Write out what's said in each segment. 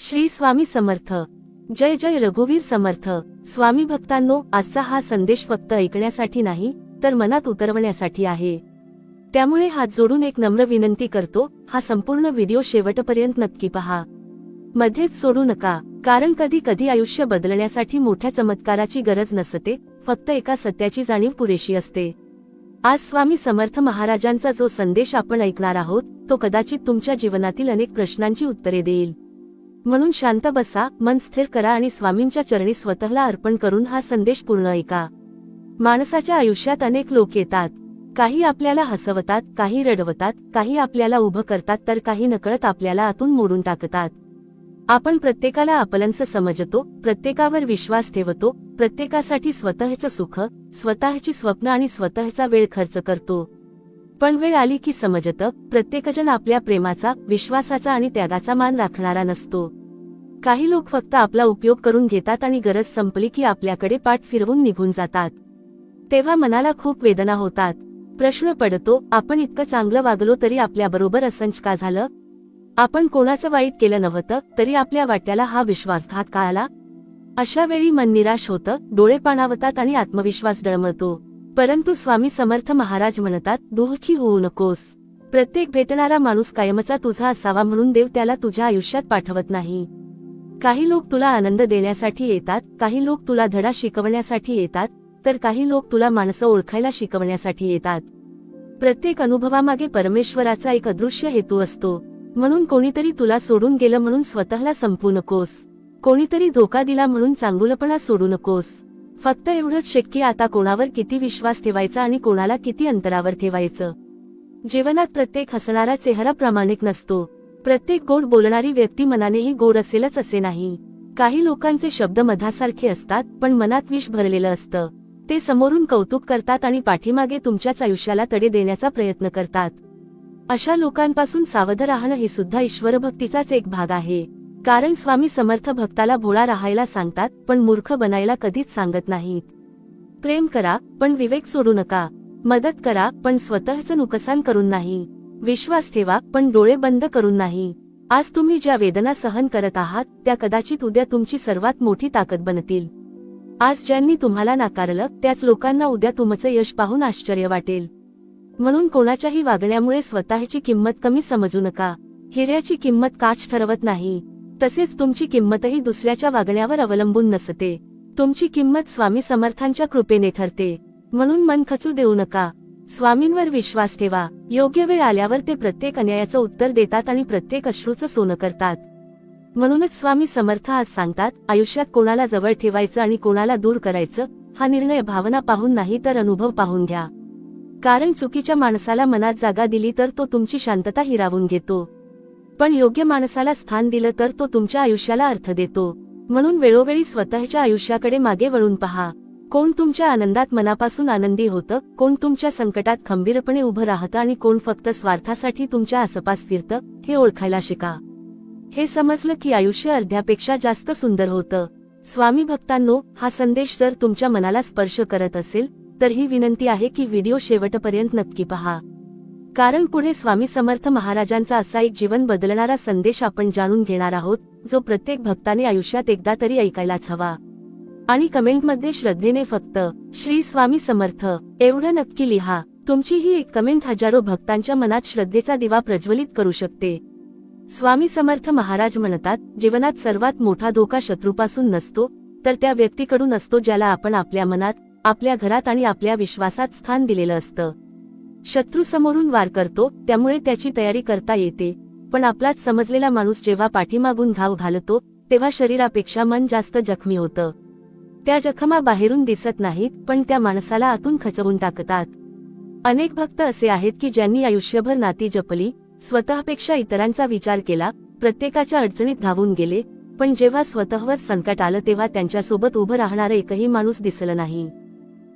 श्री स्वामी समर्थ. जय जय रघुवीर समर्थ. स्वामी भक्तांनो, आजचा हा संदेश फक्त ऐकण्यासाठी नाही तर मनात उतरवण्यासाठी आहे. त्यामुळे हात जोडून एक नम्र विनंती करतो, हा संपूर्ण व्हिडिओ शेवटपर्यंत नक्की पहा. मध्येच सोडू नका, कारण कधी कधी आयुष्य बदलण्यासाठी मोठ्या चमत्काराची गरज नसते, फक्त एका सत्याची जाणीव पुरेशी असते. आज स्वामी समर्थ महाराजांचा जो संदेश आपण ऐकणार आहोत तो कदाचित तुमच्या जीवनातील अनेक प्रश्नांची उत्तरे देईल. म्हणून शांत बसा, मन स्थिर करा आणि स्वामींच्या चरणी स्वतःला अर्पण करून हा संदेश पूर्ण ऐका. माणसाच्या आयुष्यात अनेक लोक येतात. काही आपल्याला हसवतात, काही रडवतात, काही आपल्याला उभं करतात, तर काही नकळत आपल्याला आतून मोडून टाकतात. आपण प्रत्येकाला आपलंसं समजतो, प्रत्येकावर विश्वास ठेवतो, प्रत्येकासाठी स्वतःचं सुख, स्वतःची स्वप्न आणि स्वतःचा वेळ खर्च करतो. पण वेळ आली की समजतं, प्रत्येकजण आपल्या प्रेमाचा, विश्वासाचा आणि त्यागाचा मान राखणारा नसतो. काही लोक फक्त आपला उपयोग करून घेतात आणि गरज संपली की आपल्याकडे पाठ फिरवून निघून जातात. तेव्हा मनाला खूप वेदना होतात. प्रश्न पडतो, आपण इतकं चांगलं वागलो तरी आपल्याबरोबर असंच का झालं? आपण कोणाचं वाईट केलं नव्हतं तरी आपल्या वाट्याला हा विश्वासघात का आला? अशा वेळी मन निराश होतं, डोळे पाणावतात आणि आत्मविश्वास डळमळतो. परंतु स्वामी समर्थ महाराज म्हणतात, दुःखी होऊ नकोस. प्रत्येक भेटणारा माणूस कायमचा तुझा असावा म्हणून देव त्याला तुझ्या आयुष्यात पाठवत नाही. काही लोक तुला आनंद देण्यासाठी येतात, काही लोक तुला धडा शिकवण्यासाठी येतात, तर काही लोक तुला माणसं ओळखायला शिकवण्यासाठी येतात. प्रत्येक अनुभवामागे परमेश्वराचा एक अदृश्य हेतू असतो. म्हणून कोणीतरी तुला सोडून गेलं म्हणून स्वतःला संपू नकोस. कोणीतरी धोका दिला म्हणून चांगुलपणा सोडू नकोस. फक्त एवढंच शक्य, आता कोणावर किती विश्वास ठेवायचा आणि कोणाला किती अंतरावर ठेवायचं. जीवनात प्रत्येक हसणारा चेहरा प्रामाणिक नसतो. प्रत्येक गोड बोलणारी व्यक्ती मनानेही गोड असेलच असे नाही. काही लोकांचे शब्द मधासारखे असतात, पण मनात विष भरलेलं असतं. ते समोरून कौतुक करतात आणि पाठीमागे तुमच्याच आयुष्याला तडे देण्याचा प्रयत्न करतात. अशा लोकांपासून सावध राहणं ही सुद्धा ईश्वरभक्तीचाच एक भाग आहे. कारण स्वामी समर्थ भक्ताला भोळा राहायला सांगतात, पण मूर्ख बनायला कधीच सांगत नाहीत. प्रेम करा, पण विवेक सोडू नका. मदत करा, पण स्वतःचं नुकसान करून नाही. विश्वास ठेवा, पण डोळे बंद करून नाही. आज तुम्ही ज्या वेदना सहन करत आहात त्या कदाचित उद्या तुमची सर्वात मोठी ताकद बनतील. आज ज्यांनी तुम्हाला नाकारलं त्याच लोकांना उद्या तुमचं यश पाहून आश्चर्य वाटेल. म्हणून कोणाच्याही वागण्यामुळे स्वतःची किंमत कमी समजू नका. हिऱ्याची किंमत काच ठरवत नाही, तसेच तुमची किंमतही दुसऱ्याच्या वागण्यावर अवलंबून नसते. तुमची किंमत स्वामी समर्थांच्या कृपेने ठरते. म्हणून मन खचू देऊ नका. स्वामींवर विश्वास ठेवा. योग्य वेळ आल्यावर ते प्रत्येक अन्यायाचं उत्तर देतात आणि प्रत्येक अश्रूचं सोनं करतात. म्हणूनच स्वामी समर्थ आज सांगतात, आयुष्यात कोणाला जवळ ठेवायचं आणि कोणाला दूर करायचं हा निर्णय भावना पाहून नाही तर अनुभव पाहून घ्या. कारण चुकीच्या माणसाला मनात जागा दिली तर तो तुमची शांतता हिरावून घेतो, पण योग्य माणसाला स्थान दिलं तर तो तुमच्या आयुष्याला अर्थ देतो. म्हणून वेळोवेळी स्वतःच्या आयुष्याकडे मागे वळून पहा. कोण तुमच्या आनंदात मनापासून आनंदी होतं, कोण तुमच्या संकटात खंबीरपणे उभं राहतं आणि कोण फक्त स्वार्थासाठी तुमच्या आसपास फिरतं, हे ओळखायला शिका. हे समजलं की आयुष्य अर्ध्यापेक्षा जास्त सुंदर होतं. स्वामी भक्तांनो, हा संदेश जर तुमच्या मनाला स्पर्श करत असेल तर ही विनंती आहे की व्हिडिओ शेवटपर्यंत नक्की पहा. कारण पुढे स्वामी समर्थ महाराजांचा असा एक जीवन बदलणारा संदेश आपण जाणून घेणार आहोत, जो प्रत्येक भक्ताने आयुष्यात एकदा तरी ऐकायलाच हवा. आणि कमेंटमध्ये श्रद्धेने फक्त श्री स्वामी समर्थ एवढं नक्की लिहा. तुमची ही एक कमेंट हजारो भक्तांच्या मनात श्रद्धेचा दिवा प्रज्वलित करू शकते. स्वामी समर्थ महाराज म्हणतात, जीवनात सर्वात मोठा धोका शत्रूपासून नसतो तर त्या व्यक्तीकडून असतो ज्याला आपण आपल्या मनात, आपल्या घरात आणि आपल्या विश्वासात स्थान दिलेलं असतं. शत्रू समोरून वार करतो त्यामुळे त्याची तयारी करता येते, पण आपलाच समजलेला माणूस जेव्हा पाठीमागून घाव घालतो तेव्हा शरीरापेक्षा मन जास्त जखमी होतं. त्या जखमा बाहेरून दिसत नाहीत, पण त्या माणसाला आतून खचवून टाकतात. अनेक भक्त असे आहेत की ज्यांनी आयुष्यभर नाती जपली, स्वतःपेक्षा इतरांचा विचार केला, प्रत्येकाच्या अडचणीत धावून गेले, पण जेव्हा स्वतःवर संकट आलं तेव्हा त्यांच्यासोबत उभं राहणारा एकही माणूस दिसलं नाही.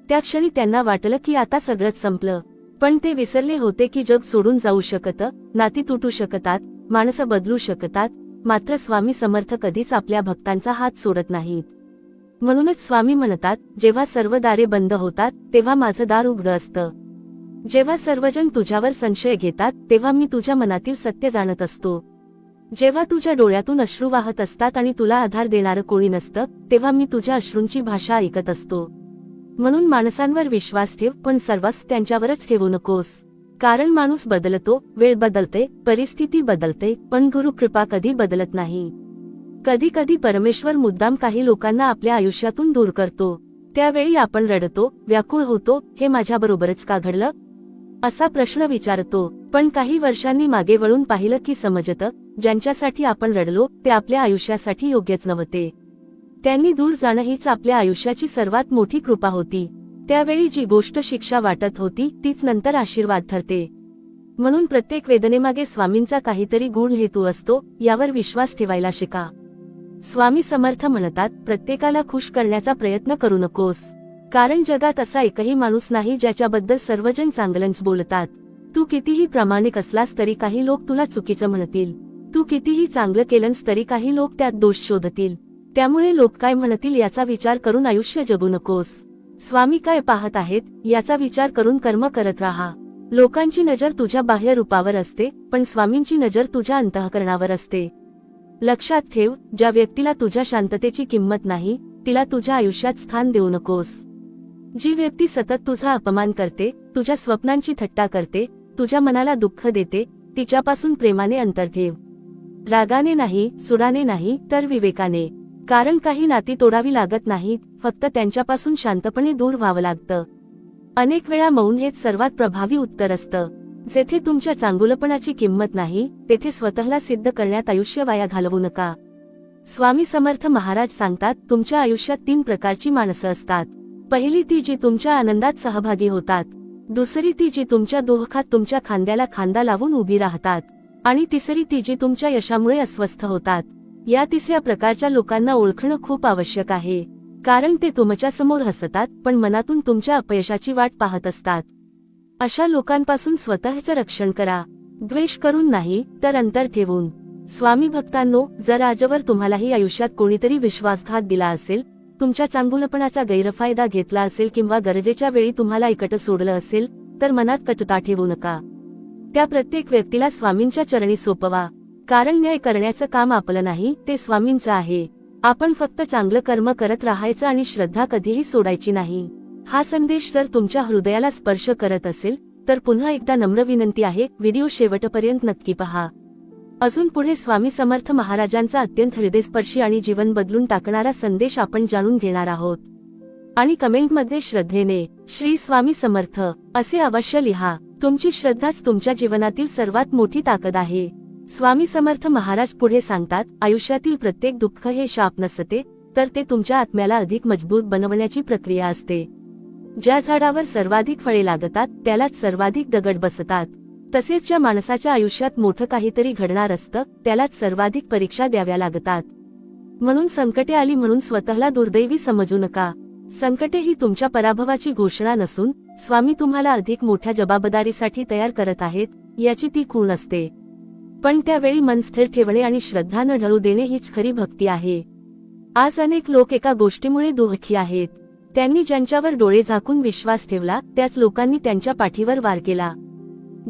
त्या क्षणी त्यांना वाटलं की आता सगळंच संपलं. पण ते विसरले होते की जग सोडून जाऊ शकतं, नाती तुटू शकतात, माणसं बदलू शकतात, मात्र स्वामी समर्थ कधीच आपल्या भक्तांचा हात सोडत नाहीत. म्हणूनच स्वामी म्हणतात, जेव्हा सर्व दारे बंद होतात तेव्हा माझं दार उघडं असतं. जेव्हा सर्वजण तुझ्यावर संशय घेतात तेव्हा मी तुझ्या मनातील सत्य जाणत असतो. जेव्हा तुझ्या डोळ्यातून अश्रू वाहत असतात आणि तुला आधार देणारं कोणी नसतं, तेव्हा मी तुझ्या अश्रूंची भाषा ऐकत असतो. म्हणून माणसांवर विश्वास ठेव, पण सर्वस्व त्यांच्यावरच ठेवू नकोस. कारण माणूस बदलतो, वेळ बदलते, परिस्थिती बदलते, पण गुरु कृपा कधी बदलत नाही. कधी कधी परमेश्वर मुद्दाम काही लोकांना आपल्या आयुष्यातून दूर करतो. त्यावेळी आपण रडतो, व्याकुळ होतो, हे माझ्याबरोबरच का घडलं, असा प्रश्न विचारतो. पण काही वर्षांनी मागे वळून पाहिलं की समजतं, ज्यांच्यासाठी आपण रडलो ते आपल्या आयुष्यासाठी योग्यच नव्हते. त्यांनी दूर जाणं हीच आपल्या आयुष्याची सर्वात मोठी कृपा होती. त्यावेळी जी गोष्ट शिक्षा वाटत होती तीच नंतर आशीर्वाद ठरते. म्हणून प्रत्येक वेदनेमागे स्वामींचा काहीतरी गूढ हेतू असतो, यावर विश्वास ठेवायला शिका. स्वामी समर्थ म्हणतात, प्रत्येकाला खुश करण्याचा प्रयत्न करू नकोस. कारण जगात असा एकही माणूस नाही ज्याच्याबद्दल सर्वजण चांगलंच बोलतात. तू कितीही प्रामाणिक असलास तरी काही लोक तुला चुकीचं म्हणतील. तू कितीही चांगलं केलंस तरी काही लोक त्यात दोष शोधतील. त्यामुळे लोक काय म्हणतील याचा विचार करून आयुष्य जगू नकोस. स्वामी काय पाहत आहेत याचा विचार करून कर्म करत राहा. लोकांची नजर तुझ्या बाह्य रूपावर असते, पण स्वामींची नजर तुझ्या अंतःकरणावर असते. लक्षात ठेव, ज्या व्यक्तीला तुझ्या शांततेची किंमत नाही, तिला तुझ्या आयुष्यात स्थान देऊ नकोस. जी व्यक्ती सतत तुझा अपमान करते, तुझ्या स्वप्नांची थट्टा करते, तुझ्या मनाला दुःख देते, तिच्यापासून प्रेमाने अंतर ठेव. रागाने नाही, सुराने नाही, तर विवेकाने. कारण काही नाती तोडावी लागत नाहीत, फक्त त्यांच्यापासून शांतपणे दूर व्हावं लागतं. अनेक वेळा मौन हेच सर्वात प्रभावी उत्तर असतं. जेथे तुमच्या चांगुलपणाची किंमत नाही, तेथे स्वतःला सिद्ध करण्यात आयुष्य वाया घालवू नका. स्वामी समर्थ महाराज सांगतात, तुमच्या आयुष्यात 3 प्रकारची माणसं असतात. पहिली ती जी तुमच्या आनंदात सहभागी होतात. दुसरी ती जी तुमच्या दुःखात तुमच्या खांद्याला खांदा लावून उभी राहतात. आणि तिसरी ती जी तुमच्या यशामुळे अस्वस्थ होतात. या तिसऱ्या प्रकारच्या लोकांना ओळखणं खूप आवश्यक आहे. कारण ते तुमच्या समोर हसतात, पण मनातून तुमच्या अपयशाची वाट पाहत असतात. अशा लोकांपासून स्वतःचं रक्षण करा. द्वेष करून नाही, तर अंतर ठेवून. स्वामी भक्तांनो, जर आजवर तुम्हालाही आयुष्यात कोणीतरी विश्वासघात दिला असेल, तुमच्या चांगुलपणाचा गैरफायदा घेतला असेल किंवा गरजेच्या वेळी तुम्हाला एकटं सोडलं असेल, तर मनात कटुता ठेवू नका. त्या प्रत्येक व्यक्तीला स्वामींच्या चरणी सोपवा. कारण न्याय करण्याचं काम आपलं नाही, ते स्वामींचं आहे. आपण फक्त चांगलं कर्म करत राहायचं आणि श्रद्धा कधीही सोडायची नाही. हा संदेश जर तुमच्या हृदयाला स्पर्श करत असेल, तर पुन्हा एकदा नम्र विनंती आहे, व्हिडिओ शेवटपर्यंत नक्की पहा. अजून पुढे स्वामी समर्थ महाराजांचा अत्यंत हृदयस्पर्शी आणि जीवन बदलून टाकणारा संदेश आपण जाणून घेणार आहोत. आणि कमेंटमध्ये श्रद्धेने श्री स्वामी समर्थ असे अवश्य लिहा. तुमची श्रद्धाच तुमच्या जीवनातील सर्वात मोठी ताकद आहे. स्वामी समर्थ महाराज पुढे सांगतात, आयुष्यातील प्रत्येक दुःख हे शाप नसते, तर ते तुमच्या आत्म्याला अधिक मजबूत बनवण्याची प्रक्रिया असते. ज्या झाडावर सर्वाधिक फळे लागतात त्यालाच सर्वाधिक दगड बसतात. तसेच ज्या माणसाच्या आयुष्यात मोठं काहीतरी घडणार असतं, त्यालाच सर्वाधिक परीक्षा द्याव्या लागतात. म्हणून संकटे आली म्हणून स्वतःला दुर्दैवी समजू नका. संकटे ही तुमच्या पराभवाची घोषणा नसून, स्वामी तुम्हाला अधिक मोठ्या जबाबदारीसाठी तयार करत आहेत, याची ती खूण असते. पण त्यावेळी मन स्थिर ठेवणे आणि श्रद्धा न ढळू देणे हीच खरी भक्ती आहे. आज अनेक लोक एका गोष्टीमुळे दुःखी आहेत. त्यांनी ज्यांच्यावर डोळे झाकून विश्वास ठेवला, त्याच लोकांनी त्यांच्या पाठीवर वार केला.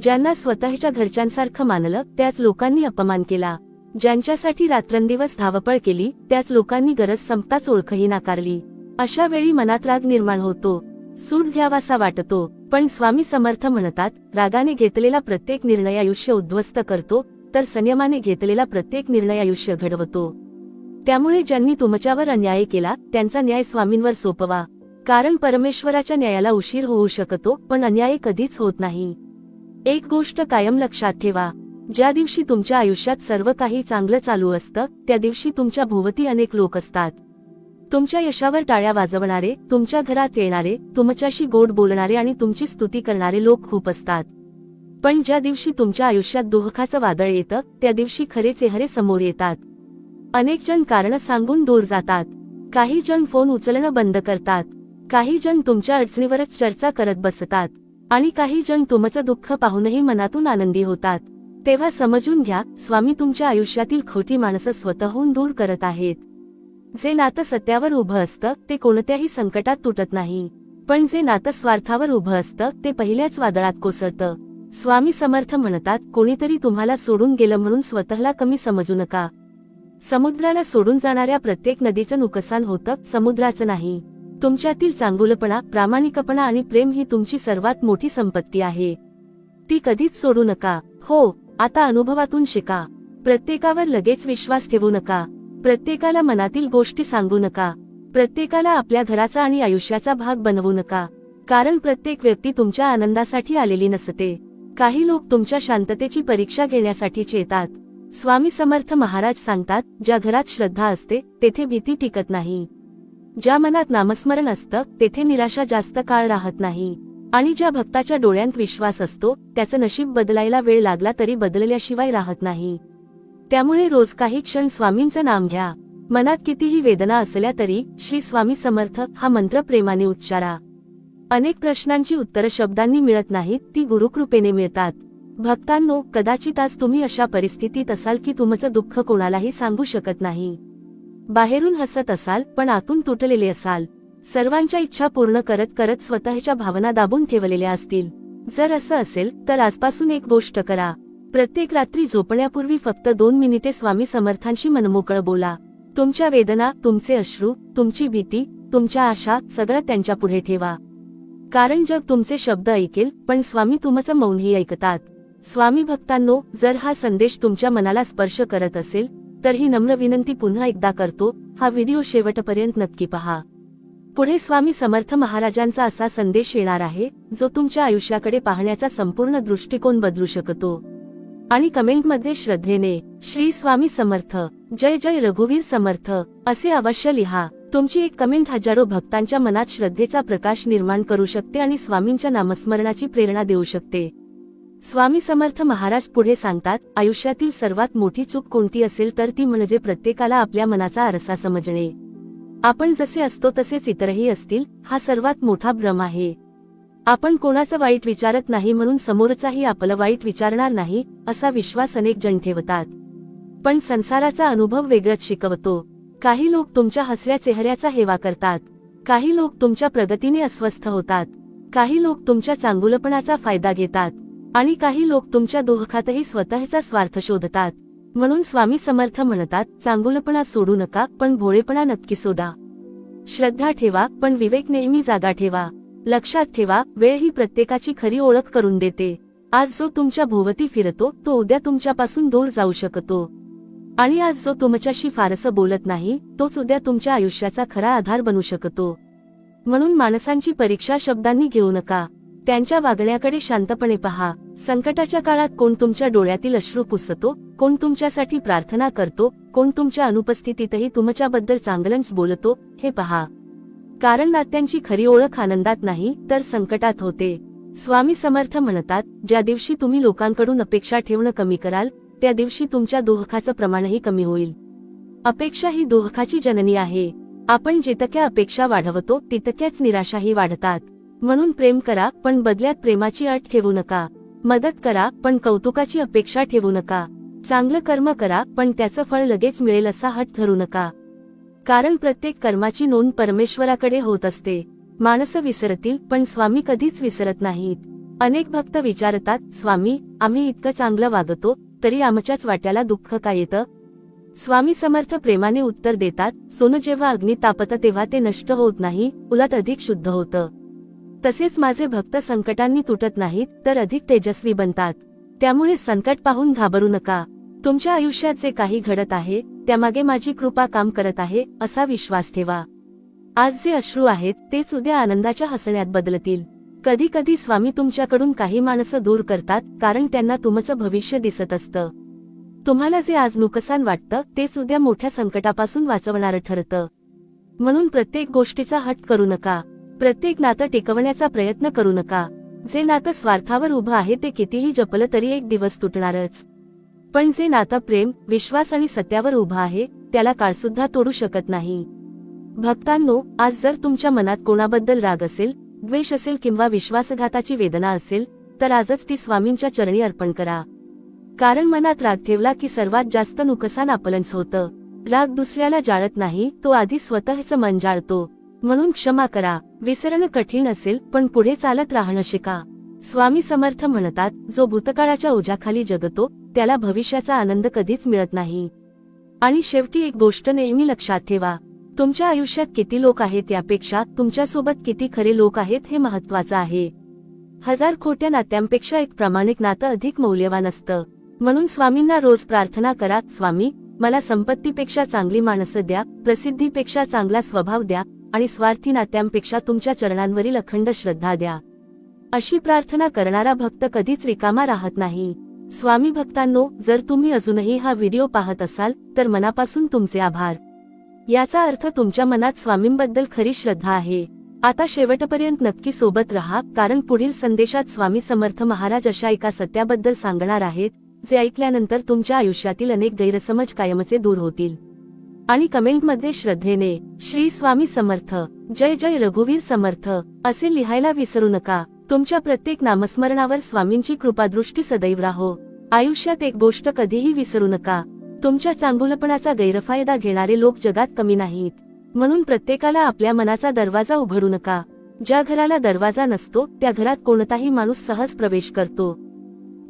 ज्यांना स्वतःच्या घरच्यांसारखं मानलं, त्याच लोकांनी अपमान केला. ज्यांच्यासाठी रात्रंदिवस धावपळ केली, त्याच लोकांनी गरज संपताच ओळखही नाकारली. अशा वेळी मनात राग निर्माण होतो, सूड घ्यावासा वाटतो. पण स्वामी समर्थ म्हणतात, रागाने घेतलेला प्रत्येक निर्णय आयुष्य उद्ध्वस्त करतो, तर संयमाने घेतलेला प्रत्येक निर्णय आयुष्य घडवतो. त्यामुळे ज्यांनी तुमच्यावर अन्याय केला, त्यांचा न्याय स्वामींवर सोपवा. कारण परमेश्वराच्या न्यायाला उशीर होऊ शकतो, पण अन्याय कधीच होत नाही. एक गोष्ट कायम लक्षात ठेवा, ज्या दिवशी तुमच्या आयुष्यात सर्व काही चांगलं चालू असतं, त्या दिवशी तुमच्या भोवती अनेक लोक असतात. तुमच्या यशावर टाळ्या वाजवणारे, तुमच्या घरात येणारे, तुमच्याशी गोड बोलणारे आणि तुमची स्तुती करणारे लोक खूप असतात. पण ज्या दिवशी तुमच्या आयुष्यात दुःखाचं वादळ येतं, त्या दिवशी खरे चेहरे समोर येतात. अनेक जण कारण सांगून दूर जातात. काही जण फोन उचलणं बंद करतात. काही जण तुमच्या अडचणीवरच चर्चा करत बसतात. आणि काही जण तुमचं दुःख पाहूनही मनातून आनंदी होतात. तेव्हा समजून घ्या, स्वामी तुमच्या आयुष्यातील खोटी माणसं स्वतःहून दूर करत आहेत. जे नातं सत्यावर उभं असतं, ते कोणत्याही संकटात तुटत नाही. पण जे नातं स्वार्थावर उभं असतं, ते पहिल्याच वादळात कोसळतं. स्वामी समर्थ म्हणतात, कोणीतरी तुम्हाला सोडून गेलं म्हणून स्वतःला कमी समजू नका. समुद्राला सोडून जाणाऱ्या प्रत्येक नदीचं नुकसान होतं, समुद्राचं नाही. तुमच्यातील चांगुलपणा, प्रामाणिकपणा आणि प्रेम ही तुमची सर्वात मोठी संपत्ती आहे. ती कधीच सोडू नका. हो, आता अनुभवातून शिका. प्रत्येकावर लगेच विश्वास ठेवू नका. प्रत्येकाला मनातील गोष्टी सांगू नका. प्रत्येकाला आपल्या घराचा आणि आयुष्याचा भाग बनवू नका. कारण प्रत्येक व्यक्ती तुमच्या आनंदासाठी आलेली नसते. काही लोक तुमच्या शांततेची परीक्षा घेण्यासाठीच येतात. स्वामी समर्थ महाराज सांगतात, ज्या घरात श्रद्धा असते तेथे भीती टिकत नाही. ज्या मनात नामस्मरण असतं तेथे निराशा जास्त काळ राहत नाही. आणि ज्या भक्ताच्या डोळ्यांत विश्वास असतो त्याचं नशीब बदलायला वेळ लागला तरी बदलल्याशिवाय राहत नाही. त्यामुळे रोज काही क्षण स्वामींचं नाम घ्या. मनात कितीही वेदना असल्या तरी श्री स्वामी समर्थ हा मंत्र प्रेमाने उच्चारा. अनेक प्रश्नांची उत्तरं शब्दांनी मिळत नाहीत, ती गुरुकृपेने मिळतात. भक्तांनो, कदाचित आज तुम्ही अशा परिस्थितीत असाल की तुमचं दुःख कोणालाही सांगू शकत नाही. बाहेरून हसत असाल पण आतून तुटलेले असाल. सर्वांच्या इच्छा पूर्ण करत करत स्वतःच्या भावना दाबून ठेवलेल्या असतील. जर असं असेल तर आजपासून एक गोष्ट करा. प्रत्येक रात्री झोपण्यापूर्वी फक्त 2 मिनिटे स्वामी समर्थांशी मनमोकळं बोला. तुमच्या वेदना, तुमचे अश्रू, तुमची भीती, तुमच्या आशा सगळं त्यांच्या पुढे ठेवा. कारण जग तुमचे शब्द ऐकेल पण स्वामी तुमचं मौनही ऐकतात. स्वामी भक्तांनो, जर हा संदेश तुमच्या मनाला स्पर्श करत असेल तर ही नम्र विनंती पुन्हा एकदा करतो, हा व्हिडिओ शेवटपर्यंत नक्की पहा. पुढे स्वामी समर्थ महाराजांचा असा संदेश येणार आहे जो तुमच्या आयुष्याकडे पाहण्याचा संपूर्ण दृष्टिकोन बदलू शकतो. आणि कमेंटमध्ये श्रद्धेने श्री स्वामी समर्थ, जय जय रघुवीर समर्थ असे अवश्य लिहा. तुमची एक कमेंट हजारो भक्तांच्या मनात श्रद्धेचा प्रकाश निर्माण करू शकते आणि स्वामींच्या नामस्मरणाची प्रेरणा देऊ शकते. स्वामी समर्थ महाराज पुढे सांगतात, आयुष्यातील सर्वात मोठी चूक कोणती असेल तर ती म्हणजे प्रत्येकाला आपल्या मनाचा आरसा समजणे. आपण जसे असतो तसेच इतरही असतील, हा सर्वात मोठा भ्रम आहे. आपण कोणाचं वाईट विचारत नाही म्हणून समोरचाही आपलं वाईट विचारणार नाही असा विश्वास अनेक जण ठेवतात. पण संसाराचा अनुभव वेगळंच शिकवतो. काही लोक तुमच्या हसऱ्या चेहऱ्याचा हेवा करतात. काही लोक तुमच्या प्रगतीने अस्वस्थ होतात. काही लोक तुमच्या चांगुलपणाचा फायदा घेतात. आणि काही लोक तुमच्या दुःखातही स्वतःचा स्वार्थ शोधतात. म्हणून स्वामी समर्थ म्हणतात, चांगुलपणा सोडू नका पण भोळेपणा नक्की सोडा. श्रद्धा ठेवा पण विवेक नेहमी जागा ठेवा. लक्षात ठेवा, वेळ ही प्रत्येकाची खरी ओळख करून देते. आज जो तुमच्या भोवती फिरतो तो उद्या तुमच्यापासून दूर जाऊ शकतो. आणि आज जो तुमच्याशी फारसं बोलत नाही तोच उद्या तुमच्या आयुष्याचा खरा आधार बनू शकतो. म्हणून माणसांची परीक्षा शब्दांनी घेऊ नका. त्यांच्या वागण्याकडे शांतपणे पहा. संकटाच्या काळात कोण तुमच्या डोळ्यातील अश्रू पुसतो, कोण तुमच्यासाठी प्रार्थना करतो, कोण तुमच्या अनुपस्थितीतही तुमच्याबद्दल चांगलंच बोलतो, हे पहा. कारण नात्यांची खरी ओळख आनंदात नाही तर संकटात होते. स्वामी समर्थ म्हणतात, ज्या दिवशी तुम्ही लोकांकडून अपेक्षा ठेवणं कमी कराल त्या दिवशी तुमच्या दुःखाचं प्रमाणही कमी होईल. अपेक्षा ही दुःखाची जननी आहे. आपण जितक्या अपेक्षा वाढवतो तितक्याच निराशाही वाढतात. म्हणून प्रेम करा पण बदल्यात प्रेमाची अट ठेवू नका. मदत करा पण कौतुकाची अपेक्षा ठेवू नका. चांगलं कर्म करा पण त्याचं फळ लगेच मिळेल असा हट धरू नका. कारण प्रत्येक कर्माची नोंद परमेश्वराकडे होत असते. माणसं विसरतील पण स्वामी कधीच विसरत नाहीत. अनेक भक्त विचारतात, स्वामी, आम्ही इतकं चांगलं वागतो तरी आमच्याच वाट्याला दुःख का येतं? स्वामी समर्थ प्रेमाने उत्तर देतात, सोनं जेव्हा अग्नीत तापतं तेव्हा ते नष्ट होत नाही, उलट अधिक शुद्ध होतं. तसेच माझे भक्त संकटांनी तुटत नाहीत तर अधिक तेजस्वी बनतात. त्यामुळे संकट पाहून घाबरू नका. तुमच्या आयुष्यात जे काही घडत आहे त्यामागे माझी कृपा काम करत आहे असा विश्वास ठेवा. आज जे अश्रू आहेत तेच उद्या आनंदाच्या हसण्यात बदलतील. कधी कधी स्वामी तुमच्याकडून काही माणसं दूर करतात कारण त्यांना तुमचं भविष्य दिसत असतं. तुम्हाला जे आज नुकसान वाटतं तेच उद्या मोठ्या संकटापासून वाचवणारं ठरतं. म्हणून प्रत्येक गोष्टीचा हट करू नका. प्रत्येक नातं टिकवण्याचा प्रयत्न करू नका. जे नातं स्वार्थावर उभं आहे ते कितीही जपलं तरी एक दिवस तुटणारच. पण जे नातं प्रेम, विश्वास आणि सत्यावर उभं आहे त्याला काळसुद्धा तोडू शकत नाही. भक्तांनो, आज जर तुमच्या मनात कोणाबद्दल राग असेल, द्वेष असेल किंवा विश्वासघाताची वेदना असेल तर आजच ती स्वामींच्या चरणी अर्पण करा. कारण मनात राग ठेवला की सर्वात जास्त नुकसान आपलंच होतं. राग दुसऱ्याला जाळत नाही, तो आधी स्वतःचं मन जाळतो. म्हणून क्षमा करा. विसरणं कठीण असेल पण पुढे चालत राहणं शिका. स्वामी समर्थ म्हणतात, जो भूतकाळाच्या ओझ्याखाली जगतो त्याला भविष्याचा आनंद कधीच मिळत नाही. आणि शेवटी एक गोष्ट नेहमी लक्षात ठेवा, तुमच्या आयुष्यात किती लोक आहेत यापेक्षा तुमच्यासोबत किती खरे लोक आहेत हे महत्वाचं आहे. 1000 खोट्या नात्यांपेक्षा एक प्रामाणिक नातं अधिक मौल्यवान असतं. म्हणून स्वामींना रोज प्रार्थना करा, स्वामी मला संपत्तीपेक्षा चांगली माणसं द्या, प्रसिद्धीपेक्षा चांगला स्वभाव द्या आणि स्वार्थी नात्यांपेक्षा तुमच्या चरणांवरील अखंड श्रद्धा द्या. अशी प्रार्थना करणारा भक्त कधीच रिकामा राहत नाही. स्वामी भक्तांनो, जर तुम्ही अजूनही हा व्हिडिओ पाहत असाल तर मनापासून तुमचे आभार. याचा अर्थ तुमच्या मनात स्वामींबद्दल खरी श्रद्धा आहे. आता शेवटपर्यंत नक्की सोबत रहा, कारण पुढील संदेशात स्वामी समर्थ महाराज अशा एका सत्याबद्दल सांगणार आहेत जे ऐकल्यानंतर तुमच्या आयुष्यातील अनेक गैरसमज कायमचे दूर होतील. आणि कमेंटमध्ये श्रद्धेने श्री स्वामी समर्थ, जय जय रघुवीर समर्थ असे लिहायला विसरू नका. तुमच्या प्रत्येक नामस्मरणावर स्वामींची कृपादृष्टी सदैव राहो. आयुष्यात एक गोष्ट कधीही विसरू नका, तुमच्या चांगुलपणाचा गैरफायदा घेणारे लोक जगात कमी नाहीत. म्हणून प्रत्येकाला आपल्या मनाचा दरवाजा उघडू नका. ज्या घराला दरवाजा नसतो त्या घरात कोणताही माणूस सहज प्रवेश करतो.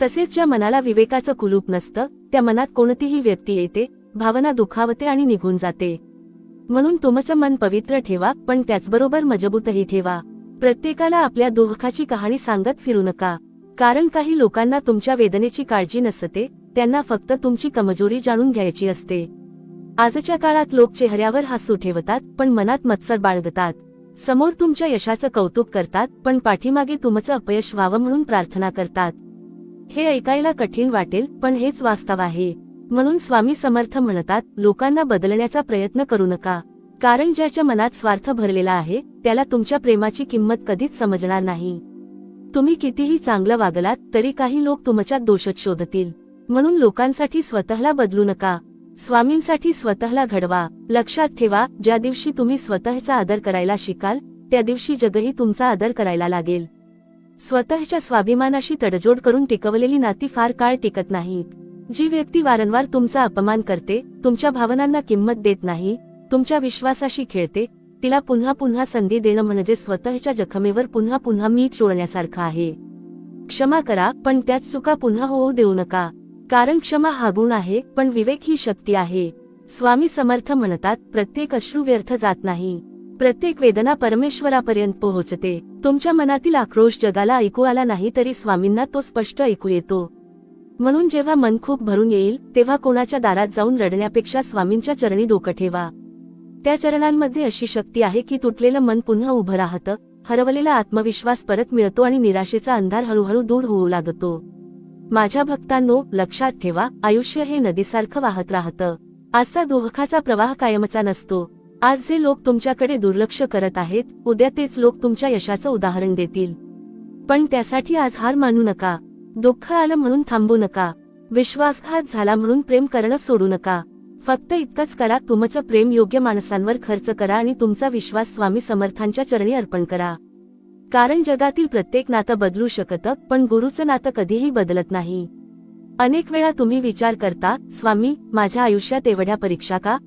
तसेच ज्या मनाला विवेकाचं कुलूप नसतं त्या मनात कोणतीही व्यक्ती येते, भावना दुखावते आणि निघून जाते. म्हणून तुमचं मन पवित्र ठेवा, पण त्याचबरोबर मजबूतही ठेवा. प्रत्येकाला आपल्या दुःखाची कहाणी सांगत फिरू नका, कारण काही लोकांना तुमच्या वेदनेची काळजी नसते, त्यांना फक्त तुमची कमजोरी जाणून घ्यायची असते. आजच्या काळात लोक चेहऱ्यावर हसू ठेवतात पण मनात मत्सर बाळगतात. समोर तुमच्या यशाचं कौतुक करतात पण पाठीमागे तुमचं अपयश व्हावं म्हणून प्रार्थना करतात. हे ऐकायला कठीण वाटेल पण हेच वास्तव आहे. म्हणून स्वामी समर्थ म्हणतात, लोकांना बदलण्याचा प्रयत्न करू नका, कारण ज्याच्या मनात स्वार्थ भरलेला आहे त्याला तुमच्या प्रेमाची किंमत कधीच समजणार नाही. तुम्ही कितीही चांगलं वागलात तरी काही लोक तुमच्यात दोषच शोधतील. म्हणून लोकांसाठी स्वतःला बदलू नका, स्वामींसाठी स्वतःला घडवा. लक्षात ठेवा, ज्या दिवशी तुम्ही स्वतःचा आदर करायला शिकाल त्या दिवशी जगही तुमचा आदर करायला लागेल. स्वतःच्या स्वाभिमानाशी तडजोड करून टिकवलेली नाती फार काळ टिकत नाहीत. जी व्यक्ती वारंवार तुमचा अपमान करते, तुमच्या भावनांना किंमत देत नाही, तुमच्या विश्वासाशी खेळते, तिला पुन्हा पुन्हा संधी देणं म्हणजे स्वतःच्या जखमेवर पुन्हा पुन्हा मीठ चोळण्यासारखं आहे. क्षमा करा पण त्याच चुका पुन्हा होऊ देऊ नका, कारण क्षमा हा गुण आहे पण विवेक ही शक्ती आहे. स्वामी समर्थ म्हणतात, प्रत्येक अश्रू व्यर्थ जात नाही, प्रत्येक वेदना परमेश्वरापर्यंत पोहोचते. तुमच्या मनातील आक्रोश जगाला ऐकू आला नाही तरी स्वामींना तो स्पष्ट ऐकू येतो. म्हणून जेव्हा मन खूप भरून येईल तेव्हा कोणाच्या दारात जाऊन रडण्यापेक्षा स्वामींच्या चरणी डोकं ठेवा. त्या चरणांमध्ये अशी शक्ती आहे की तुटलेलं मन पुन्हा उभं राहतं, हरवलेला आत्मविश्वास परत मिळतो आणि निराशेचा अंधार हळूहळू दूर होऊ लागतो. माझ्या भक्तांनो, लक्षात ठेवा, आयुष्य हे नदीसारखं वाहत राहतं. आजचा दुःखाचा प्रवाह कायमचा नसतो. आज जे लोक तुमच्याकडे दुर्लक्ष करत आहेत उद्या तेच लोक तुमच्या यशाचं उदाहरण देतील. पण त्यासाठी आज हार मानू नका. दुःख आलं म्हणून थांबू नका. विश्वासघात झाला म्हणून प्रेम करणं सोडू नका. फक्त इतकंच करा, तुमचं प्रेम योग्य माणसांवर खर्च करा आणि तुमचा विश्वास स्वामी समर्थांच्या चरणी अर्पण करा. कारण जगातील प्रत्येक नातं बदलू शकतं पण गुरुचं नातं कधीही बदलत नाही. अनेक वेळा तुम्ही विचार करता, स्वामी माझ्या आयुष्यात एवढ्या परीक्षा का?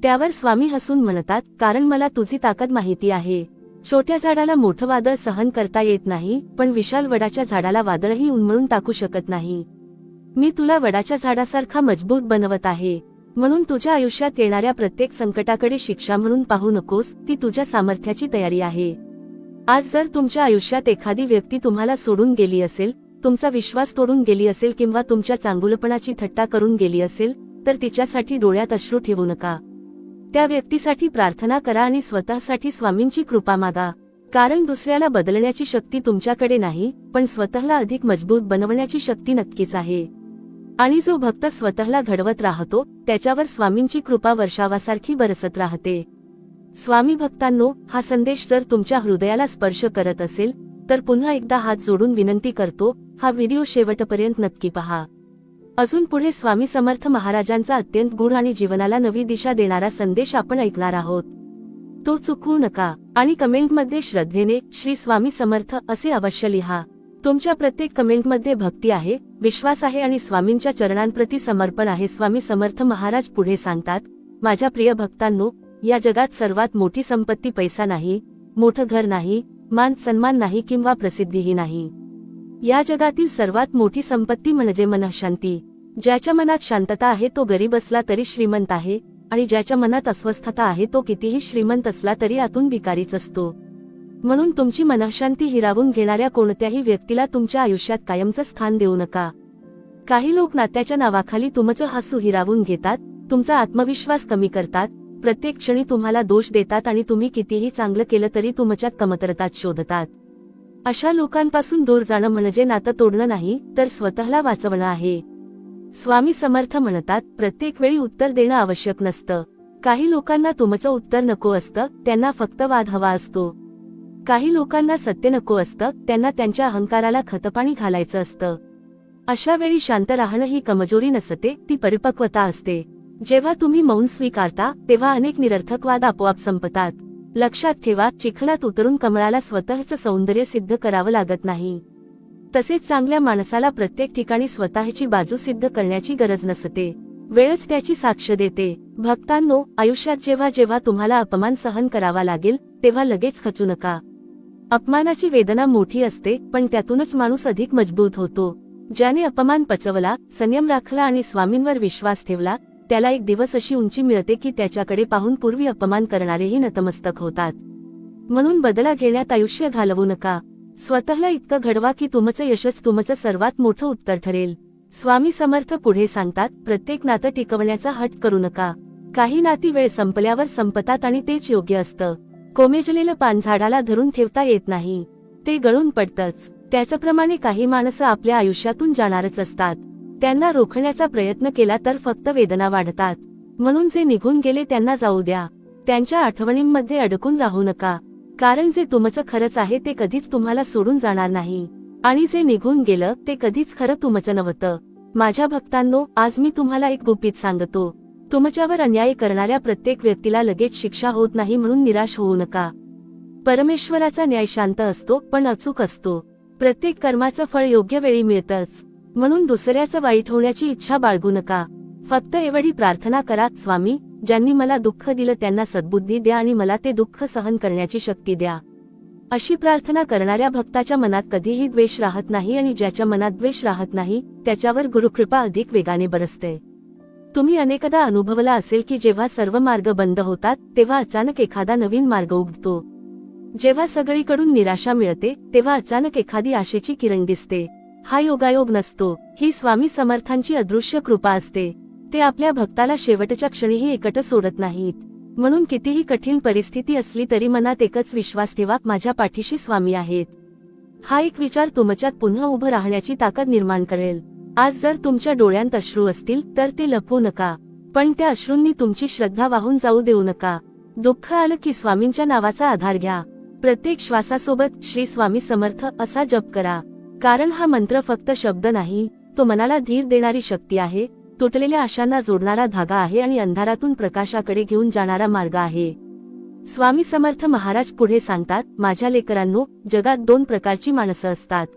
त्यावर स्वामी हसून म्हणतात, कारण मला तुझी ताकद माहिती आहे. छोट्या झाडाला मोठं वादळ सहन करता येत नाही पण विशाल वडाच्या झाडाला वादळही उन्मळून टाकू शकत नाही. मी तुला वडाच्या झाडासारखा मजबूत बनवत आहे. म्हणून तुझ्या आयुष्यात येणाऱ्या प्रत्येक संकटाकडे शिक्षा म्हणून पाहू नकोस, ती तुझ्या सामर्थ्याची तयारी आहे. आज जर तुमच्या आयुष्यात एखादी व्यक्ती तुम्हाला सोडून गेली असेल, तुमचा विश्वास तोडून गेली असेल किंवा तुमच्या चांगुलपणाची थट्टा करून गेली असेल तर तिच्यासाठी डोळ्यात अश्रू ठेवू नका. त्या व्यक्तीसाठी प्रार्थना करा आणि स्वतःसाठी स्वामींची कृपा मागा. कारण दुसऱ्याला बदलण्याची शक्ती तुमच्याकडे नाही पण स्वतःला अधिक मजबूत बनवण्याची शक्ती नक्कीच आहे. आणि जो भक्त स्वतःला घडवत राहतो त्याच्यावर स्वामींची कृपा वर्षावासारखी बरसत राहते. स्वामी भक्तांनो, हा संदेश जर तुमच्या हृदयाला स्पर्श करत असेल तर पुन्हा एकदा हात जोडून विनंती करतो, हा व्हिडिओ शेवटपर्यंत नक्की पहा. अजून पुढे स्वामी समर्थ महाराजांचा अत्यंत गूढ आणि जीवनाला नवी दिशा देणारा संदेश आपण ऐकणार आहोत. तो चुकवू नका आणि कमेंटमध्ये श्रद्धेने श्री स्वामी समर्थ असे अवश्य लिहा. तुमच्या प्रत्येक कमेंटमध्ये भक्ती आहे, विश्वास आहे आणि स्वामींच्या चरणांप्रती समर्पण आहे. स्वामी समर्थ महाराज पुढे सांगतात, माझ्या प्रिय भक्तांनो, या जगात सर्वात मोठी संपत्ती पैसा नाही, मोठं घर नाही, मान सन्मान नाही किंवा प्रसिद्धीही नाही. या जगातील सर्वात मोठी संपत्ती म्हणजे मनःशांती. ज्याच्या मनात शांतता आहे तो गरीब असला तरी श्रीमंत आहे, आणि ज्याच्या मनात अस्वस्थता आहे तो कितीही श्रीमंत असला तरी आतून भिकारीच असतो. म्हणून तुमची मनःशांती हिरावून घेणाऱ्या कोणत्याही व्यक्तीला तुमच्या आयुष्यात कायमचं स्थान देऊ नका. काही लोक नात्याच्या नावाखाली तुमचं हसू हिरावून घेतात, तुमचा आत्मविश्वास कमी करतात, प्रत्येक क्षणी तुम्हाला दोष देतात आणि तुम्ही कितीही चांगलं केलं तरी तुमच्यात कमतरताच शोधतात. अशा लोकांपासून दूर जाणं म्हणजे नातं तोडणं नाही, तर स्वतःला वाचवणं आहे. स्वामी समर्थ म्हणतात, प्रत्येक वेळी उत्तर देणं आवश्यक नसतं. काही लोकांना तुमचं उत्तर नको असतं, त्यांना फक्त वाद हवा असतो. काही लोकांना सत्य नको असतं, त्यांना त्यांच्या अहंकाराला खतपाणी घालायचं असतं. अशा वेळी शांत राहणं ही कमजोरी नसते, ती परिपक्वता असते. जेव्हा तुम्ही मौन स्वीकारता तेव्हा अनेक निरर्थक वाद आपोआप संपतात. लक्षात ठेवा, चिखलात उतरून कमळाला स्वतःचं सौंदर्य सिद्ध करावं लागत नाही. तसेच चांगल्या माणसाला प्रत्येक ठिकाणी स्वतःची बाजू सिद्ध करण्याची गरज नसते, वेळच त्याची साक्ष देते. भक्तांनो, आयुष्यात जेव्हा जेव्हा तुम्हाला अपमान सहन करावा लागेल तेव्हा लगेच खचू नका. अपमानाची वेदना मोठी असते, पण त्यातूनच माणूस अधिक मजबूत होतो. ज्याने अपमान पचवला, संयम राखला आणि स्वामींवर विश्वास ठेवला, त्याला एक दिवस अशी उंची मिळते की त्याच्याकडे पाहून पूर्वी अपमान करणारेही नतमस्तक होतात. म्हणून बदला घेण्यात आयुष्य घालवू नका. स्वतःला इतकं घडवा की तुमचं यशच तुमचं सर्वात मोठं उत्तर ठरेल. स्वामी समर्थ पुढे सांगतात, प्रत्येक नातं टिकवण्याचा हट करू नका. काही नाती वेळ संपल्यावर संपतात आणि तेच योग्य असतं. कोमेजलेलं पान झाडाला धरून ठेवता येत नाही, ते गळून पडतंच. त्याच्याप्रमाणे काही माणसं आपल्या आयुष्यातून जाणारच असतात. त्यांना रोखण्याचा प्रयत्न केला तर फक्त वेदना वाढतात. म्हणून जे निघून गेले त्यांना जाऊ द्या. त्यांच्या आठवणींमध्ये अडकून राहू नका, कारण जे तुमचं खरंच आहे ते कधीच तुम्हाला सोडून जाणार नाही, आणि जे निघून गेलं ते कधीच खरं तुमचं नव्हतं. माझ्या भक्तांनो, आज मी तुम्हाला एक गुपित सांगतो. तुमच्यावर अन्याय करणाऱ्या प्रत्येक व्यक्तीला लगेच शिक्षा होत नाही म्हणून निराश होऊ नका. परमेश्वराचा न्याय शांत असतो पण अचूक असतो. प्रत्येक कर्माचं फळ योग्य वेळी मिळतंच. म्हणून दुसऱ्याचं वाईट होण्याची इच्छा बाळगू नका. फक्त एवढी प्रार्थना करा, स्वामी, ज्यांनी मला दुःख दिलं त्यांना सद्बुद्धी द्या आणि मला ते दुःख सहन करण्याची शक्ती द्या. अशी प्रार्थना करणाऱ्या भक्ताच्या मनात कधीही द्वेष राहत नाही, आणि ज्याच्या मनात द्वेष राहत नाही त्याच्यावर गुरुकृपा अधिक वेगाने बरसते. तुम्ही अनेकदा अनुभवला असेल की जेव्हा सर्व मार्ग बंद होतात तेव्हा अचानक एखादा नवीन मार्ग उघडतो. जेव्हा सगळीकडून निराशा मिळते तेव्हा अचानक एखादी आशेची किरण दिसते. हा योगायोग नसतो, ही स्वामी समर्थांची अदृश्य कृपा असते. ते आपल्या भक्ताला शेवटच्या क्षणीही एकटं सोडत नाहीत. म्हणून कितीही कठीण परिस्थिती असली तरी मनात एकच विश्वास ठेवा, माझ्या पाठीशी स्वामी आहेत. हा एक विचार तुमच्यात पुन्हा उभं राहण्याची ताकद निर्माण करेल. आज जर तुमच्या डोळ्यांत अश्रू असतील तर ते लपवू नका, पण त्या अश्रूंनी तुमची श्रद्धा वाहून जाऊ देऊ नका. दुःख आलं की स्वामींच्या नावाचा आधार घ्या. प्रत्येक श्वासासोबत श्री स्वामी समर्थ असा जप करा, कारण हा मंत्र फक्त शब्द नाही, तो मनाला धीर देणारी शक्ती आहे, तुटलेल्या आशांना जोडणारा धागा आहे आणि अंधारातून प्रकाशाकडे घेऊन जाणारा मार्ग आहे. स्वामी समर्थ महाराज पुढे सांगतात, माझ्या लेकरांनो, जगात दोन प्रकारची माणसं असतात.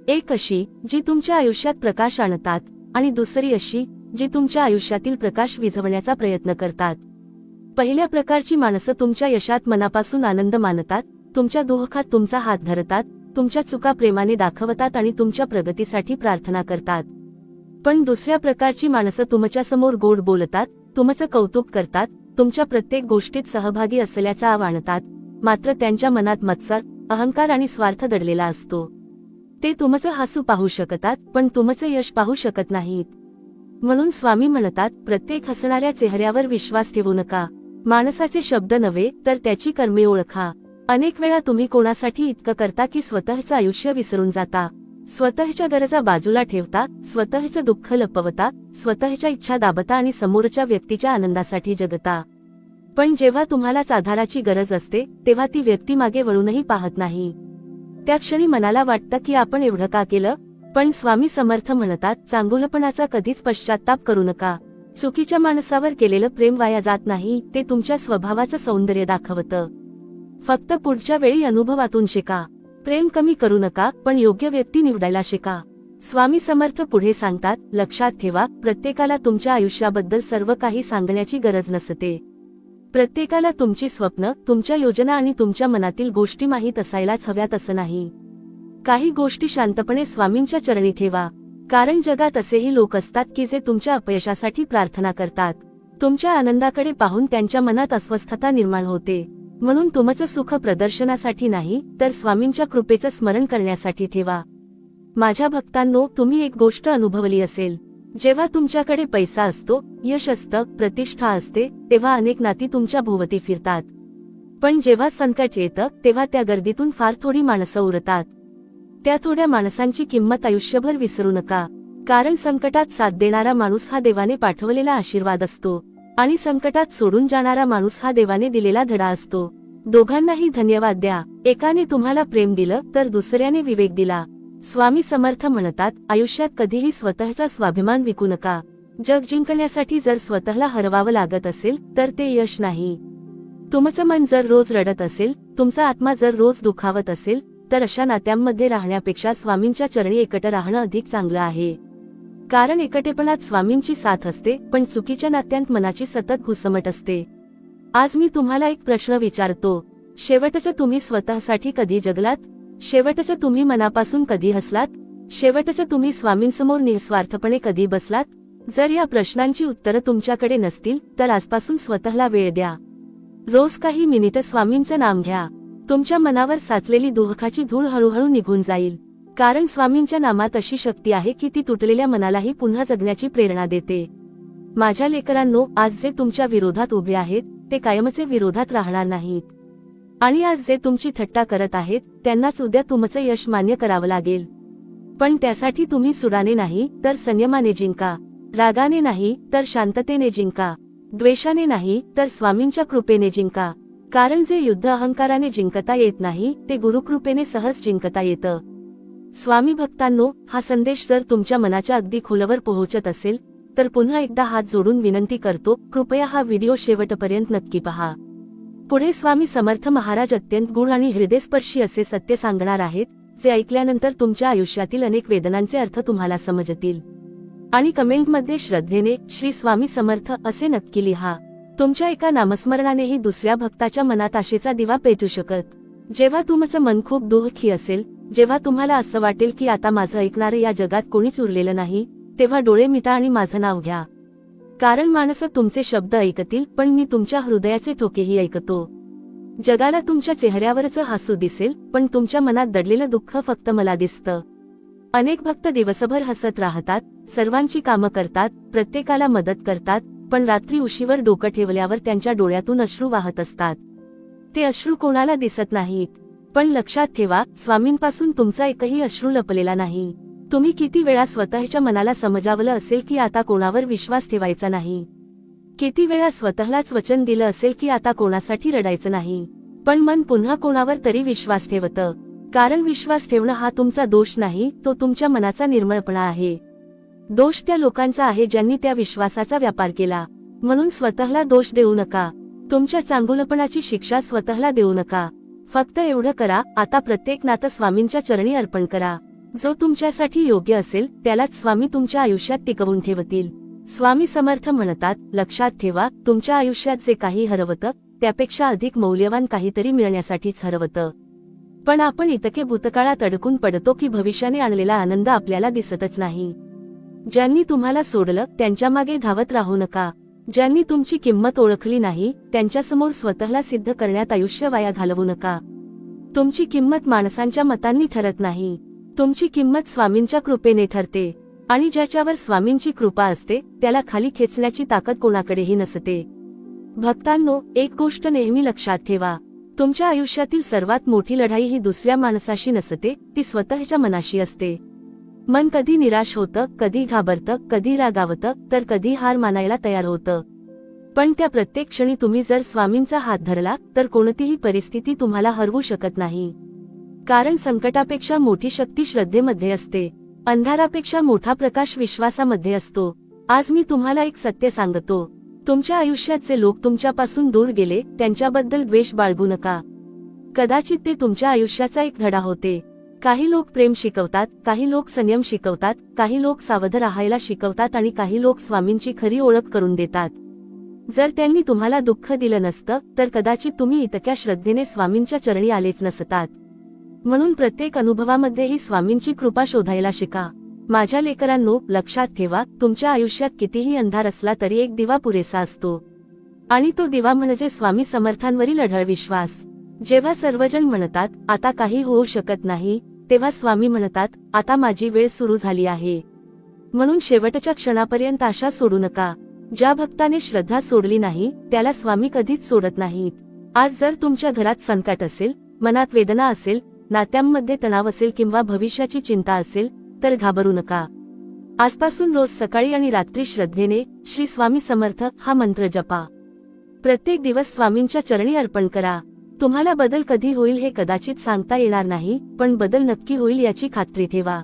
एक अशी जी तुमच्या आयुष्यात प्रकाश आणतात, आणि दुसरी अशी जी तुमच्या आयुष्यातील प्रकाश विझवण्याचा प्रयत्न करतात. पहिल्या प्रकारची माणसं तुमच्या यशात मनापासून आनंद मानतात, तुमच्या दुःखात तुमचा हात धरतात, तुमच्या चुका प्रेमाने दाखवतात आणि तुमच्या प्रगतीसाठी प्रार्थना करतात. पण दुसऱ्या प्रकारची माणसं तुमच्यासमोर गोड बोलतात, तुमचं कौतुक करतात, तुमच्या प्रत्येक गोष्टीत सहभागी असल्याचा आव आणतात, मात्र त्यांच्या मनात मत्सर, अहंकार आणि स्वार्थ दडलेला असतो. ते तुमचं हसू पाहू शकतात पण तुमचं यश पाहू शकत नाहीत. म्हणून स्वामी म्हणतात, प्रत्येक हसणाऱ्या चेहऱ्यावर विश्वास ठेवू नका. माणसाचे शब्द नव्हे तर त्याची कर्मे ओळखा. अनेक वेळा तुम्ही कोणासाठी इतकं करता की स्वतःचं आयुष्य विसरून जाता, स्वतःच्या गरजा बाजूला ठेवता, स्वतःचं दुःख लपवता, स्वतःच्या इच्छा दाबता आणि समोरच्या व्यक्तीच्या आनंदासाठी जगता. पण जेव्हा तुम्हालाच आधाराची गरज असते तेव्हा ती व्यक्ती मागे वळूनही पाहत नाही. त्या क्षणी मनाला वाटतं की आपण एवढं का केलं, पण स्वामी समर्थ म्हणतात, चांगुलपणाचा कधीच पश्चात्ताप करू नका. चुकीच्या माणसावर केलेलं प्रेम वाया जात नाही, ते तुमच्या स्वभावाचं सौंदर्य दाखवतं. फक्त पुढच्या वेळी अनुभवातून शिका. प्रेम कमी करू नका, पण योग्य व्यक्ती निवडायला शिका. स्वामी समर्थ पुढे सांगतात, लक्षात ठेवा, प्रत्येकाला तुमच्या आयुष्याबद्दल सर्व काही सांगण्याची गरज नसते. प्रत्येकाला तुमची स्वप्न, तुमच्या योजना आणि तुमच्या मनातील गोष्टी माहीत असायलाच हव्यात असं नाही. काही गोष्टी शांतपणे स्वामींच्या चरणी ठेवा, कारण जगात असेही लोक असतात की जे तुमच्या अपयशासाठी प्रार्थना करतात. तुमच्या आनंदाकडे पाहून त्यांच्या मनात अस्वस्थता निर्माण होते. म्हणून तुमचं सुख प्रदर्शनासाठी नाही, तर स्वामींच्या कृपेचं स्मरण करण्यासाठी ठेवा. माझ्या भक्तांनो, तुम्ही एक गोष्ट अनुभवली असेल, जेव्हा तुमच्याकडे पैसा असतो, यश असतं, प्रतिष्ठा असते, तेव्हा अनेक नाती तुमच्या भोवती फिरतात. पण जेव्हा संकट येतं, तेव्हा त्या गर्दीतून फार थोडी माणसं उरतात. त्या थोड्या माणसांची किंमत आयुष्यभर विसरू नका, कारण संकटात साथ देणारा माणूस हा देवाने पाठवलेला आशीर्वाद असतो, आणि संकटात सोडून जाणारा माणूस हा देवाने दिलेला धडा असतो. दोघांनाही धन्यवाद द्या. एकाने तुम्हाला प्रेम दिलं तर दुसऱ्याने विवेक दिला. स्वामी समर्थ म्हणतात, आयुष्यात कधीही स्वतःचा स्वाभिमान विकू नका. जग जिंकण्यासाठी जर स्वतःला हरवावं लागत असेल तर ते यश नाही. तुमचं मन जर रोज रडत असेल, तुमचा आत्मा जर रोज दुखावत असेल, तर अशा नात्यांमध्ये राहण्यापेक्षा स्वामींच्या चरणी एकटं राहणं अधिक चांगलं आहे. कारण एकटेपणात स्वामींची साथ असते, पण चुकीच्या नात्यांत मनाची सतत घुसमट असते. आज मी तुम्हाला एक प्रश्न विचारतो, शेवटचं तुम्ही स्वतःसाठी कधी जगलात? शेवटचं तुम्ही मनापासून कधी हसलात? शेवटचं तुम्ही स्वामींसमोर निस्वार्थपणे कधी बसलात? जर या प्रश्नांची उत्तरं तुमच्याकडे नसतील तर आजपासून स्वतःला वेळ द्या. रोज काही मिनिटं स्वामींचं नाम घ्या. तुमच्या मनावर साचलेली दुःखाची धूळ हळूहळू निघून जाईल. कारण स्वामींच्या नामात अशी शक्ती आहे की ती तुटलेल्या मनालाही पुन्हा जगण्याची प्रेरणा देते. माझ्या लेकरांनो, आज जे तुमच्या विरोधात उभे आहेत ते कायमचे विरोधात राहणार नाहीत. आणि आज जे तुमची थट्टा करत आहेत त्यांनाच उद्या तुमचं यश मान्य करावं लागेल. पण त्यासाठी तुम्ही सुडाने नाही तर संयमाने जिंका, रागाने नाही तर शांततेने जिंका, द्वेषाने नाही तर स्वामींच्या कृपेने जिंका. कारण जे युद्ध अहंकाराने जिंकता येत नाही ते गुरुकृपेने सहज जिंकता येतं. स्वामी भक्तांनो, हा संदेश जर तुमच्या मनाच्या अगदी खोलवर पोहोचत असेल तर पुन्हा एकदा हात जोडून विनंती करतो, कृपया हा व्हिडिओ शेवटपर्यंत नक्की पहा. पुढे स्वामी समर्थ महाराज अत्यंत गूढ आणि हृदयस्पर्शी असे सत्य सांगणार आहेत, जे ऐकल्यानंतर तुमच्या आयुष्यातील अनेक वेदनांचे अर्थ तुम्हाला समजतील. आणि कमेंटमध्ये श्रद्धेने श्री स्वामी समर्थ असे नक्की लिहा. तुमच्या एका नामस्मरणानेही दुसऱ्या भक्ताच्या मनात आशेचा दिवा पेटू शकत. जेव्हा तुमचं मन खूप दुःखी असेल, जेव्हा तुम्हाला असं वाटेल की आता माझं ऐकणारं या जगात कोणीच उरलेलं नाही, तेव्हा डोळे मिटा आणि माझं नाव घ्या. कारण माणसं तुमचे शब्द ऐकतील, पण मी तुमच्या हृदयाचे ठोकेही ऐकतो. जगाला तुमच्या चेहऱ्यावरचं हसू दिसेल, पण तुमच्या मनात दडलेलं दुःख फक्त मला दिसतं. अनेक भक्त दिवसभर हसत राहतात, सर्वांची कामं करतात, प्रत्येकाला मदत करतात, पण रात्री उशीवर डोकं ठेवल्यावर त्यांच्या डोळ्यातून अश्रू वाहत असतात. ते अश्रू कोणाला दिसत नाहीत. पण लक्षात ठेवा, स्वामींपासून तुमचा एकही अश्रू लपलेला नाही. तुम्ही किती वेळा स्वतःच्या मनाला समजावलं असेल की आता कोणावर विश्वास ठेवायचा नाही. किती वेळा स्वतःलाच वचन दिलं असेल की आता कोणासाठी रडायचं नाही. पण मन पुन्हा कोणावर तरी विश्वास ठेवतं. कारण विश्वास ठेवणं हा तुमचा दोष नाही, तो तुमच्या मनाचा निर्मळपणा आहे. दोष त्या लोकांचा आहे ज्यांनी त्या विश्वासाचा व्यापार केला. म्हणून स्वतःला दोष देऊ नका. तुमच्या चांगुलपणाची शिक्षा स्वतःला देऊ नका. फक्त एवढं करा, आता प्रत्येक नातं स्वामींच्या चरणी अर्पण करा. जो तुमच्यासाठी योग्य असेल त्यालाच स्वामी तुमच्या आयुष्यात टिकवून ठेवतील. स्वामी समर्थ म्हणतात, लक्षात ठेवा, तुमच्या आयुष्यात जे काही हरवतं त्यापेक्षा अधिक मौल्यवान काहीतरी मिळण्यासाठीच हरवतं. पण आपण इतके भूतकाळात अडकून पडतो की भविष्याने आणलेला आनंद आपल्याला दिसतच नाही. ज्यांनी तुम्हाला सोडलं त्यांच्या मागे धावत राहू नका. ज्यांनी तुमची किंमत ओळखली नाही त्यांच्यासमोर स्वतःला सिद्ध करण्यात आयुष्य वाया घालवू नका. तुमची किंमत माणसांच्या मतांनी ठरत नाही. तुमची किंमत स्वामींच्या कृपेने ठरते. आणि ज्याच्यावर स्वामींची कृपा असते त्याला खाली खेचण्याची ताकद कोणाकडेही नसते. भक्तांनो, एक गोष्ट नेहमी लक्षात ठेवा, तुमच्या आयुष्यातील सर्वात मोठी लढाई ही दुसऱ्या माणसाशी नसते, ती स्वतःच्या मनाशी असते. मन कधी निराश होतं, कधी घाबरतं, कधी रागावतं, तर कधी हार मानायला तयार होतं. पण त्या प्रत्येक क्षणी तुम्ही जर स्वामींचा हात धरला तर कोणतीही परिस्थिती तुम्हाला हरवू शकत नाही. कारण संकटापेक्षा मोठी शक्ती श्रद्धेमध्ये असते. अंधारापेक्षा मोठा प्रकाश विश्वासामध्ये असतो. आज मी तुम्हाला एक सत्य सांगतो, तुमच्या आयुष्यात जे लोक तुमच्यापासून दूर गेले त्यांच्याबद्दल द्वेष बाळगू नका. कदाचित ते तुमच्या आयुष्याचा एक धडा होते. काही लोक प्रेम शिकवतात, काही लोक संयम शिकवतात, काही लोक सावध राहायला शिकवतात आणि काही लोक स्वामींची खरी ओळख करून देतात. जर त्यांनी तुम्हाला दुःख दिलं नसतं तर कदाचित तुम्ही इतक्या श्रद्धेने स्वामींच्या चरणी आलेच नसतात. म्हणून प्रत्येक अनुभवामध्येही स्वामींची कृपा शोधायला शिका. माझ्या लेकरांनो, लक्षात ठेवा, तुमच्या आयुष्यात कितीही अंधार असला तरी एक दिवा पुरेसा असतो. आणि तो दिवा म्हणजे स्वामी समर्थांवरील अढळ विश्वास. जेव्हा सर्वजण म्हणतात आता काही होऊ शकत नाही, तेव्हा स्वामी म्हणतात आता माझी वेळ सुरू झाली आहे. म्हणून शेवटच्या क्षणापर्यंत आशा सोडू नका. ज्या भक्ताने श्रद्धा सोडली नाही त्याला स्वामी कधीच सोडत नाहीत. आज जर तुमच्या घरात संकट असेल, मनात वेदना असेल, नात्यांमध्ये तणाव असेल किंवा भविष्याची चिंता असेल तर घाबरू नका. आजपासून रोज सकाळी आणि रात्री श्रद्धेने श्री स्वामी समर्थ हा मंत्र जपा. प्रत्येक दिवस स्वामींच्या चरणी अर्पण करा. तुम्हाला बदल कधी होईल हे कदाचित सांगता येणार नाही, पण बदल नक्की होईल याची खात्री ठेवा.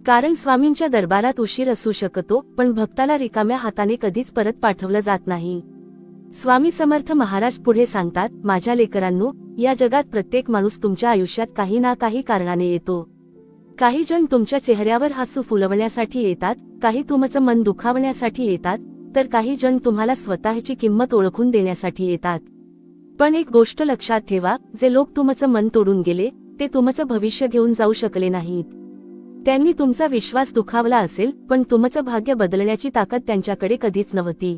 कारण स्वामींच्या दरबारात उशीर असू शकतो, पण भक्ताला रिकाम्या हाताने कधीच परत पाठवलं जात नाही. स्वामी समर्थ महाराज पुढे सांगतात, माझ्या लेकरांनो, या जगात प्रत्येक माणूस तुमच्या आयुष्यात काही ना काही कारणाने येतो. काही जण तुमच्या चेहऱ्यावर हसू फुलवण्यासाठी येतात, काही तुमचं मन दुखावण्यासाठी येतात, तर काही जण तुम्हाला स्वतःची किंमत ओळखून देण्यासाठी येतात. पण एक गोष्ट लक्षात ठेवा, जे लोक तुमचं मन तोडून गेले ते तुमचं भविष्य घेऊन जाऊ शकले नाहीत. त्यांनी तुमचा विश्वास दुखावला असेल, पण तुमचं भाग्य बदलण्याची ताकद त्यांच्याकडे कधीच नव्हती.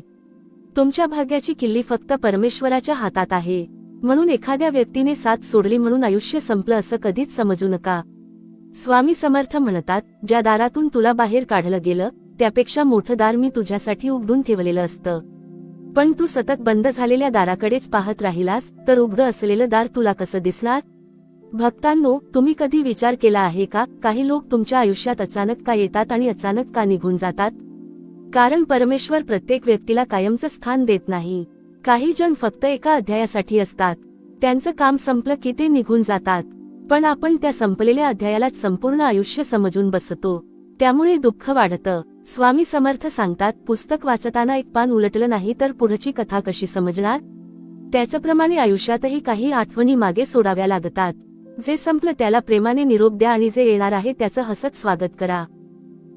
तुमच्या भाग्याची किल्ली फक्त परमेश्वराच्या हातात आहे. म्हणून एखाद्या व्यक्तीने साथ सोडली म्हणून आयुष्य संपलं असं कधीच समजू नका. स्वामी समर्थ म्हणतात, ज्या दारातून तुला बाहेर काढलं गेलं त्यापेक्षा मोठं दार मी तुझ्यासाठी उघडून ठेवलेलं असतं. पण तू सतत बंद झालेल्या दाराकडेच पाहत राहिलास तर उघडं असलेलं दार तुला कसं दिसणार? भक्तांनो, तुम्ही कधी विचार केला आहे का, काही लोक तुमच्या आयुष्यात अचानक का येतात आणि अचानक का निघून जातात? कारण परमेश्वर प्रत्येक व्यक्तीला कायमचं स्थान देत नाही. काही जण फक्त एका अध्यायासाठी असतात, त्यांचं काम संपलं की ते निघून जातात. पण आपण त्या संपलेल्या अध्यायालाच संपूर्ण आयुष्य समजून बसतो, त्यामुळे दुःख वाढतं. स्वामी समर्थ सांगतात, पुस्तक वाचताना एक पान उलटलं नाही तर पुढची कथा कशी समजणार? त्याचप्रमाणे आयुष्यातही काही आठवणी मागे सोडाव्या लागतात. जे संपलं त्याला प्रेमाने निरोप द्या आणि जे येणार आहे त्याचं हसत स्वागत करा.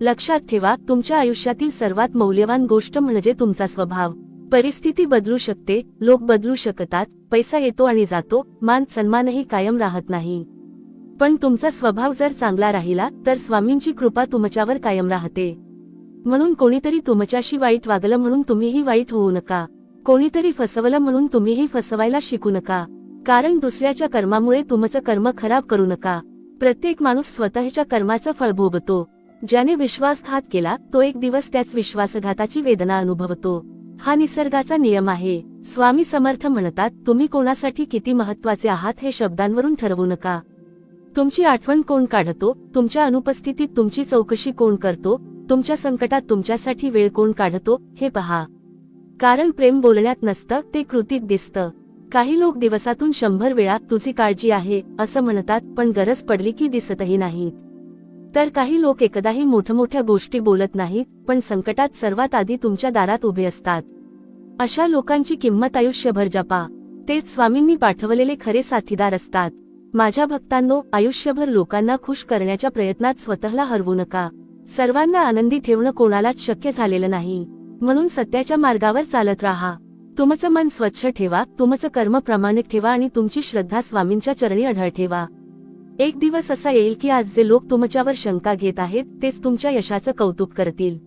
लक्षात ठेवा, तुमच्या आयुष्यातील सर्वात मौल्यवान गोष्ट म्हणजे तुमचा स्वभाव. परिस्थिती बदलू शकते, लोक बदलू शकतात, पैसा येतो आणि जातो, मान सन्मानही कायम राहत नाही. पण तुमचा स्वभाव जर चांगला राहिला तर स्वामींची कृपा तुमच्यावर कायम राहते. म्हणून कोणीतरी तुमच्याशी वाईट वागलं म्हणून तुम्हीही वाईट होऊ नका. कोणीतरी फसवलं म्हणून तुम्हीही फसवायला शिकू नका. कारण दुसऱ्याच्या कर्मामुळे तुमचं कर्म खराब करू नका. प्रत्येक माणूस स्वतःच्या कर्माचं फळ भोगतो. ज्याने विश्वासघात केला तो एक दिवस त्याच विश्वासघाताची वेदना अनुभवतो. हा निसर्गाचा नियम आहे. स्वामी समर्थ म्हणतात, तुम्ही कोणासाठी किती महत्वाचे आहात हे शब्दांवरून ठरवू नका. तुमची आठवण कोण काढतो, तुमच्या अनुपस्थितीत तुमची चौकशी कोण करतो, तुमच्या संकटात तुमच्यासाठी वेळ कोण काढतो हे पहा. कारण प्रेम बोलण्यात नसतं, ते कृतीत दिसतं. काही लोक दिवसातून 100 वेळा तुझी काळजी आहे असं म्हणतात, पण गरज पडली की दिसतही नाहीत. तर काही लोक एकदाही मोठमोठ्या गोष्टी बोलत नाहीत, पण संकटात सर्वात आधी तुमच्या दारात उभे असतात. अशा लोकांची किंमत आयुष्यभर जपा. तेच स्वामींनी पाठवलेले खरे साथीदार असतात. माझ्या भक्तांनो, आयुष्यभर लोकांना खुश करण्याच्या प्रयत्नात स्वतःला हरवू नका. सर्वांना आनंदी ठेवणं कोणालाच शक्य झालेलं नाही. म्हणून सत्याच्या मार्गावर चालत राहा. तुमचं मन स्वच्छ ठेवा, तुमचं कर्म प्रामाणिक ठेवा आणि तुमची श्रद्धा स्वामींच्या चरणी अढळ ठेवा. एक दिवस असा येईल की आज जे लोक तुमच्यावर शंका घेत आहेत तेच तुमच्या यशाचं कौतुक करतील.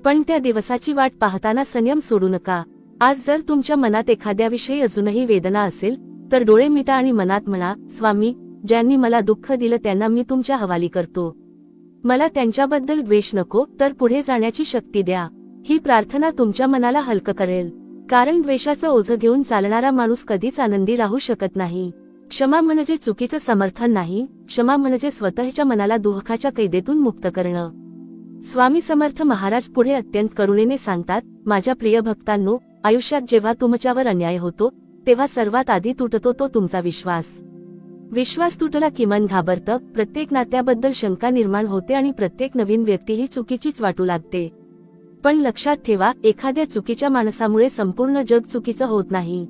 पण त्या दिवसाची वाट पाहताना संयम सोडू नका. आज जर तुमच्या मनात एखाद्याविषयी अजूनही वेदना असेल तर डोळे मिटा आणि मनात म्हणा, स्वामी, ज्यांनी मला दुःख दिलं त्यांना मी तुमच्या हवाली करतो. मला त्यांच्याबद्दल द्वेष नको, तर पुढे जाण्याची शक्ती द्या. ही प्रार्थना तुमच्या मनाला हलकं करेल. कारण द्वेषाचं ओझं घेऊन चालणारा माणूस कधीच आनंदी राहू शकत नाही. क्षमा म्हणजे चुकीचं समर्थन नाही, क्षमा म्हणजे स्वतःच्या मनाला दुःखाच्या कैदेतून मुक्त करणं. स्वामी समर्थ महाराज पुढे अत्यंत करुणेने सांगतात, माझ्या प्रिय भक्तांनो, आयुष्यात जेव्हा तुमच्यावर अन्याय होतो तेव्हा सर्वात आधी तुटतो तो तुमचा विश्वास. विश्वास तुटला की मन घाबरतं, प्रत्येक नात्याबद्दल शंका निर्माण होते आणि प्रत्येक नवीन व्यक्ती ही चुकीचीच वाटू लागते. पण लक्षात ठेवा, एखाद्या चुकीच्या माणसामुळे संपूर्ण जग चुकीचं होत नाही.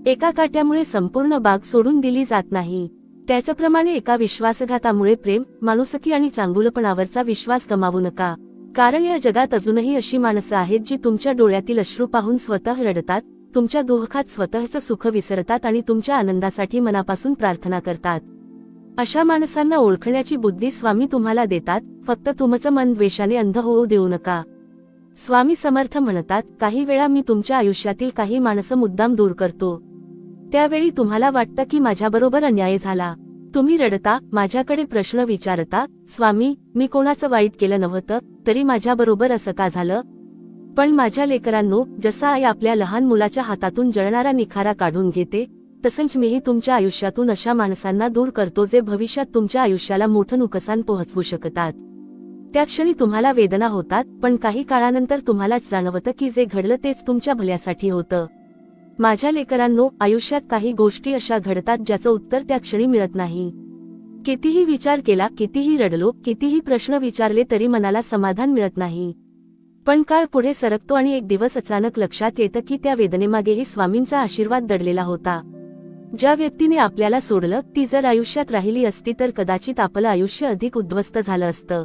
एका काट्यामुळे संपूर्ण बाग सोडून दिली जात नाही. त्याचप्रमाणे एका विश्वासघातामुळे प्रेम, माणुसकी आणि चांगुलपणावरचा विश्वास गमावू नका. कारण या जगात अजूनही अशी माणसं आहेत जी तुमच्या डोळ्यातील अश्रू पाहून स्वतः रडतात, तुमच्या दुःखात स्वतःचं सुख विसरतात आणि तुमच्या आनंदासाठी मनापासून प्रार्थना करतात. अशा माणसांना ओळखण्याची बुद्धी स्वामी तुम्हाला देतात, फक्त तुमचं मन द्वेषाने अंध होऊ देऊ नका. स्वामी समर्थ म्हणतात, काही वेळा मी तुमच्या आयुष्यातील काही माणसं मुद्दाम दूर करतो. त्यावेळी तुम्हाला वाटतं की माझ्याबरोबर अन्याय झाला. तुम्ही रडता, माझ्याकडे प्रश्न विचारता, स्वामी मी कोणाचं वाईट केलं नव्हतं, तरी माझ्याबरोबर असं का झालं? पण माझ्या लेकरांनो, जसा आई आपल्या लहान मुलाच्या हातातून जळणारा निखारा काढून घेते, तसंच मीही तुमच्या आयुष्यातून अशा माणसांना दूर करतो जे भविष्यात तुमच्या आयुष्याला मोठं नुकसान पोहोचवू शकतात. त्या क्षणी तुम्हाला वेदना होतात, पण काही काळानंतर तुम्हालाच जाणवतं की जे घडलं तेच तुमच्या भल्यासाठी होतं. माझ्या लेकरांनो, आयुष्यात काही गोष्टी अशा घडतात ज्याचं उत्तर त्या क्षणी मिळत नाही. कितीही विचार केला, कितीही रडलो, कितीही प्रश्न विचारले तरी मनाला समाधान मिळत नाही. पण काळ पुढे सरकतो आणि एक दिवस अचानक लक्षात येतं की त्या वेदनेमागेही स्वामींचा आशीर्वाद दडलेला होता. ज्या व्यक्तीने आपल्याला सोडलं, ती जर आयुष्यात राहिली असती तर कदाचित आपलं आयुष्य अधिक उद्ध्वस्त झालं असतं.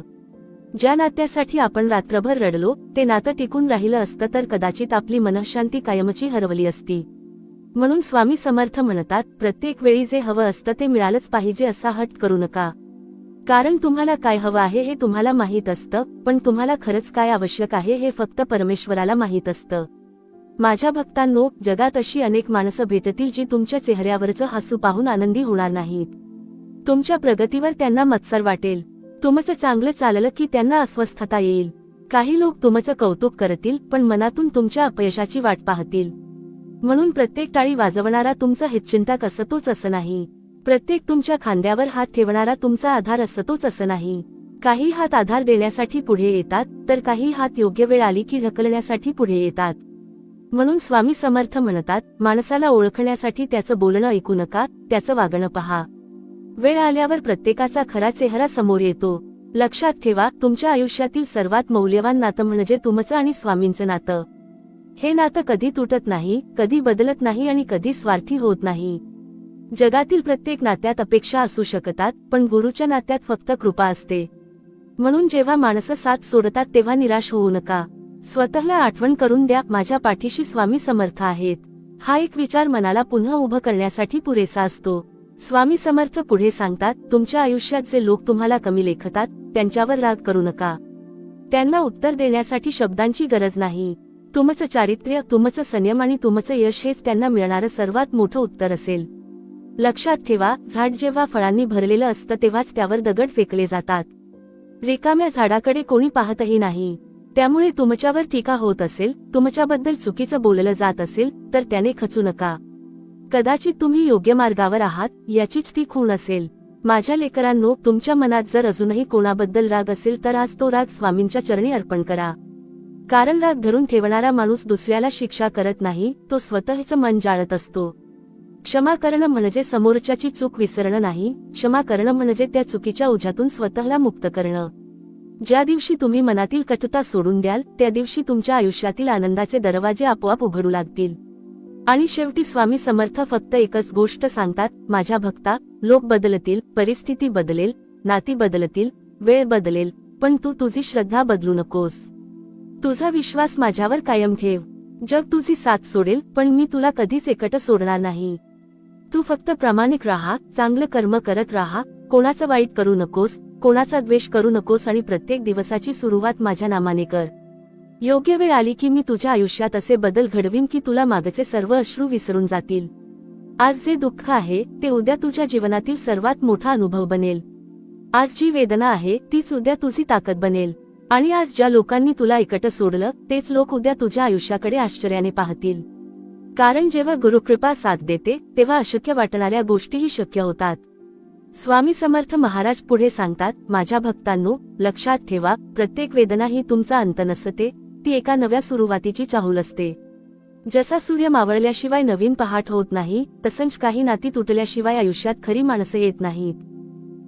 ज्या नात्यासाठी आपण रात्रभर रडलो, ते नातं टिकून राहिलं असतं तर कदाचित आपली मनःशांती कायमची हरवली असती. म्हणून स्वामी समर्थ म्हणतात, प्रत्येक वेळी जे हवं असतं ते मिळालंच पाहिजे असा हट्ट करू नका. कारण तुम्हाला काय हवं आहे हे तुम्हाला माहीत असतं, पण तुम्हाला खरंच काय आवश्यक आहे हे फक्त परमेश्वराला माहीत असतं. माझ्या भक्तांनो, जगात अशी अनेक माणसं भेटतील जी तुमच्या चेहऱ्यावरचं हसू पाहून आनंदी होणार नाहीत. तुमच्या प्रगतीवर त्यांना मत्सर वाटेल. तुमचं चांगलं चाललं की त्यांना अस्वस्थता येईल. काही लोक तुमचं कौतुक करतील, पण मनातून तुमच्या अपयशाची वाट पाहतील. म्हणून प्रत्येक टाळी वाजवणारा तुमचा हितचिंतक असतोच असं नाही. प्रत्येक तुमच्या खांद्यावर हात ठेवणारा तुमचा आधार असतोच असं नाही. काही हात आधार देण्यासाठी पुढे येतात, तर काही हात योग्य वेळ आली की ढकलण्यासाठी पुढे येतात. म्हणून स्वामी समर्थ म्हणतात, माणसाला ओळखण्यासाठी त्याचं बोलणं ऐकू नका, त्याचं वागणं पहा. वेळ आल्यावर प्रत्येकाचा खरा चेहरा समोर येतो. लक्षात ठेवा, तुमच्या आयुष्यातील सर्वात मौल्यवान नातं म्हणजे तुमचं आणि स्वामींचं नातं. हे नातं कधी तुटत नाही, कधी बदलत नाही आणि कधी स्वार्थी होत नाही. जगातील प्रत्येक नात्यात अपेक्षा असू शकतात, पण गुरुच्या नात्यात फक्त कृपा असते. म्हणून जेव्हा माणसं साथ सोडतात तेव्हा निराश होऊ नका. स्वतःला आठवण करून द्या, माझ्या पाठीशी स्वामी समर्थ आहेत. हा एक विचार मनाला पुन्हा उभं करण्यासाठी पुरेसा असतो. स्वामी समर्थ पुढे सांगतात, तुमच्या आयुष्यात जे लोक तुम्हाला कमी लेखतात, त्यांच्यावर राग करू नका. त्यांना उत्तर देण्यासाठी शब्दांची गरज नाही. तुमचं चारित्र्य, तुमचं संयम आणि तुमचं यश हेच त्यांना मिळणारं सर्वात मोठं उत्तर असेल. लक्षात ठेवा, झाड जेव्हा फळांनी भरलेलं असतं तेव्हाच त्यावर दगड फेकले जातात. रिकाम्या झाडाकडे कोणी पाहतही नाही. त्यामुळे तुमच्यावर टीका होत असेल, तुमच्याबद्दल चुकीचं बोललं जात असेल, तर त्याने खचू नका. कदाचित तुम्ही योग्य मार्गावर आहात, याचीच ती खूण असेल. माझ्या लेकरांनो, तुमच्या मनात जर अजूनही कोणाबद्दल राग असेल तर आज तो राग स्वामींच्या चरणी अर्पण करा. कारण राग धरून ठेवणारा माणूस दुसऱ्याला शिक्षा करत नाही, तो स्वतःचं मन जाळत असतो. क्षमा करणं म्हणजे समोरच्याची चूक विसरणं नाही, क्षमा करणं म्हणजे त्या चुकीच्या ओझ्यातून स्वतःला मुक्त करणं. ज्या दिवशी तुम्ही मनातील कटुता सोडून द्याल, त्या दिवशी तुमच्या आयुष्यातील आनंदाचे दरवाजे आपोआप उघडू लागतील. आणि शेवटी स्वामी समर्थ फक्त एकच गोष्ट सांगतात, माझ्या भक्ता, लोक बदलतील, परिस्थिती बदलेल, नाती बदलतील, वेळ बदलेल, पण तू तुझी श्रद्धा बदलू नकोस. तुझा विश्वास माझ्यावर कायम ठेव. जग तुझी साथ सोडेल, पण मी तुला कधीच एकटं सोडणार नाही. तू फक्त प्रामाणिक राहा, चांगलं कर्म करत राहा, कोणाचं वाईट करू नकोस, कोणाचा द्वेष करू नकोस आणि प्रत्येक दिवसाची सुरुवात माझ्या नामाने कर. योग्य वेळ आली की मी तुझ्या आयुष्यात असे बदल घडवीन की तुला मागचे सर्व अश्रू विसरून जातील. आज जे दुःख आहे ते उद्या तुझ्या जीवनातील सर्वात मोठा अनुभव बनेल. आज जी वेदना आहे तीच उद्या तुझी ताकद बनेल. आणि आज ज्या लोकांनी तुला एकटं सोडलं, तेच लोक उद्या तुझ्या आयुष्याकडे आश्चर्याने पाहतील. कारण जेव्हा गुरुकृपा साथ देते, तेव्हा अशक्य वाटणाऱ्या गोष्टीही शक्य होतात. स्वामी समर्थ महाराज पुढे सांगतात, माझ्या भक्तांनो, लक्षात ठेवा, प्रत्येक वेदना ही तुमचा अंत नसते, ती एका नव्या सुरुवातीची चाहूल असते. जसा सूर्य मावळल्याशिवाय नवीन पहाट होत नाही, तसंच काही नाती तुटल्याशिवाय आयुष्यात खरी माणसं येत नाहीत.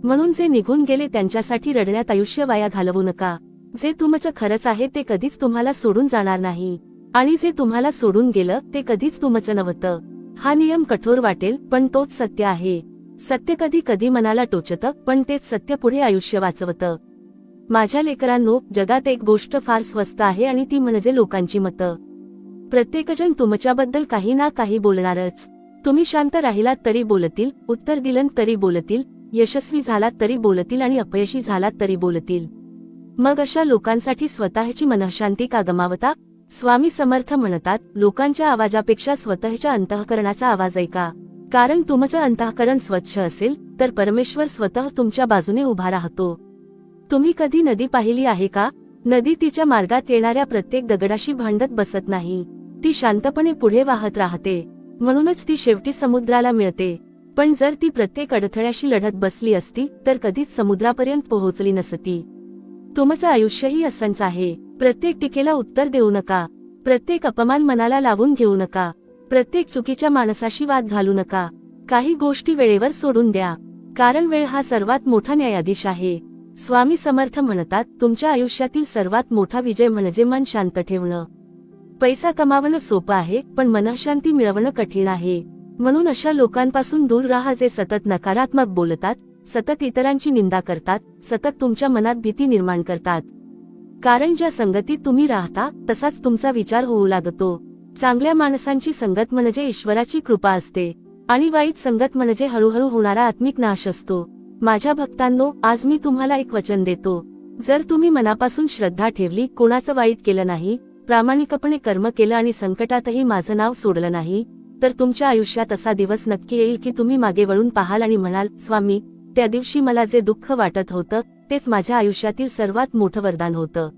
म्हणून जे निघून गेले त्यांच्यासाठी रडण्यात आयुष्य वाया घालवू नका. जे तुमचं खरंच आहे ते कधीच तुम्हाला सोडून जाणार नाही, आणि जे तुम्हाला सोडून गेलं ते कधीच तुमचं नव्हतं. हा नियम कठोर वाटेल, पण तोच सत्य आहे. सत्य कधी कधी मनाला टोचतं, पण तेच सत्य पुढे आयुष्य वाचवतं. माझ्या लेकरांनो, जगात एक गोष्ट फार स्वस्त आहे आणि ती म्हणजे लोकांची मतं. प्रत्येकजण तुमच्याबद्दल काही ना काही बोलणारच. तुम्ही शांत राहिलात तरी बोलतील, उत्तर दिलं तरी बोलतील, यशस्वी झालात तरी बोलतील आणि अपयशी झालात तरी बोलतील. मग अशा लोकांसाठी स्वतःची मनःशांती का गमावता? स्वामी समर्थ म्हणतात, लोकांच्या आवाजापेक्षा स्वतःच्या अंतःकरणाचा आवाज ऐका. कारण तुमचं अंतःकरण स्वच्छ असेल तर परमेश्वर स्वतः तुमच्या बाजूने उभा राहतो. तुम्ही कधी नदी पाहिली आहे का? नदी तिच्या मार्गात येणाऱ्या प्रत्येक दगडाशी भांडत बसत नाही. ती शांतपणे पुढे वाहत राहते. म्हणूनच ती शेवटी समुद्राला मिळते. पण जर ती प्रत्येक अडथळ्याशी लढत बसली असती तर कधीच समुद्रापर्यंत पोहोचली नसती. तुमचं आयुष्यही असंच आहे. प्रत्येक टीकेला उत्तर देऊ नका. प्रत्येक अपमान मनाला लावून घेऊ नका. प्रत्येक चुकीच्या माणसाशी वाद घालू नका. काही गोष्टी वेळेवर सोडून द्या. कारण वेळ हा सर्वात मोठा न्यायाधीश आहे. स्वामी समर्थ म्हणतात, तुमच्या आयुष्यातील सर्वात मोठा विजय म्हणजे मन शांत ठेवणं. पैसा कमावणं सोपं आहे पण मनःशांती मिळवणं कठीण आहे. म्हणून अशा लोकांपासून दूर राहा जे सतत नकारात्मक बोलतात, सतत इतरांची निंदा करतात, सतत तुमच्या मनात भीती निर्माण करतात. कारण ज्या संगतीत तुम्ही राहता तसाच तुमचा विचार होऊ लागतो. चांगल्या माणसांची संगत म्हणजे ईश्वराची कृपा असते आणि वाईट संगत म्हणजे हळूहळू होणारा आत्मिक नाश असतो. माझ्या भक्तांनो, आज मी तुम्हाला एक वचन देतो. जर तुम्ही मनापासून श्रद्धा ठेवली, कोणाचं वाईट केलं नाही, प्रामाणिकपणे कर्म केलं आणि संकटातही माझं नाव सोडलं नाही, तर तुमच्या आयुष्यात असा दिवस नक्की येईल की तुम्ही मागे वळून पाहाल आणि म्हणाल, स्वामी, त्या दिवशी मला जे दुःख वाटत होतं तेच माझ्या आयुष्यातील सर्वात मोठं वरदान होतं.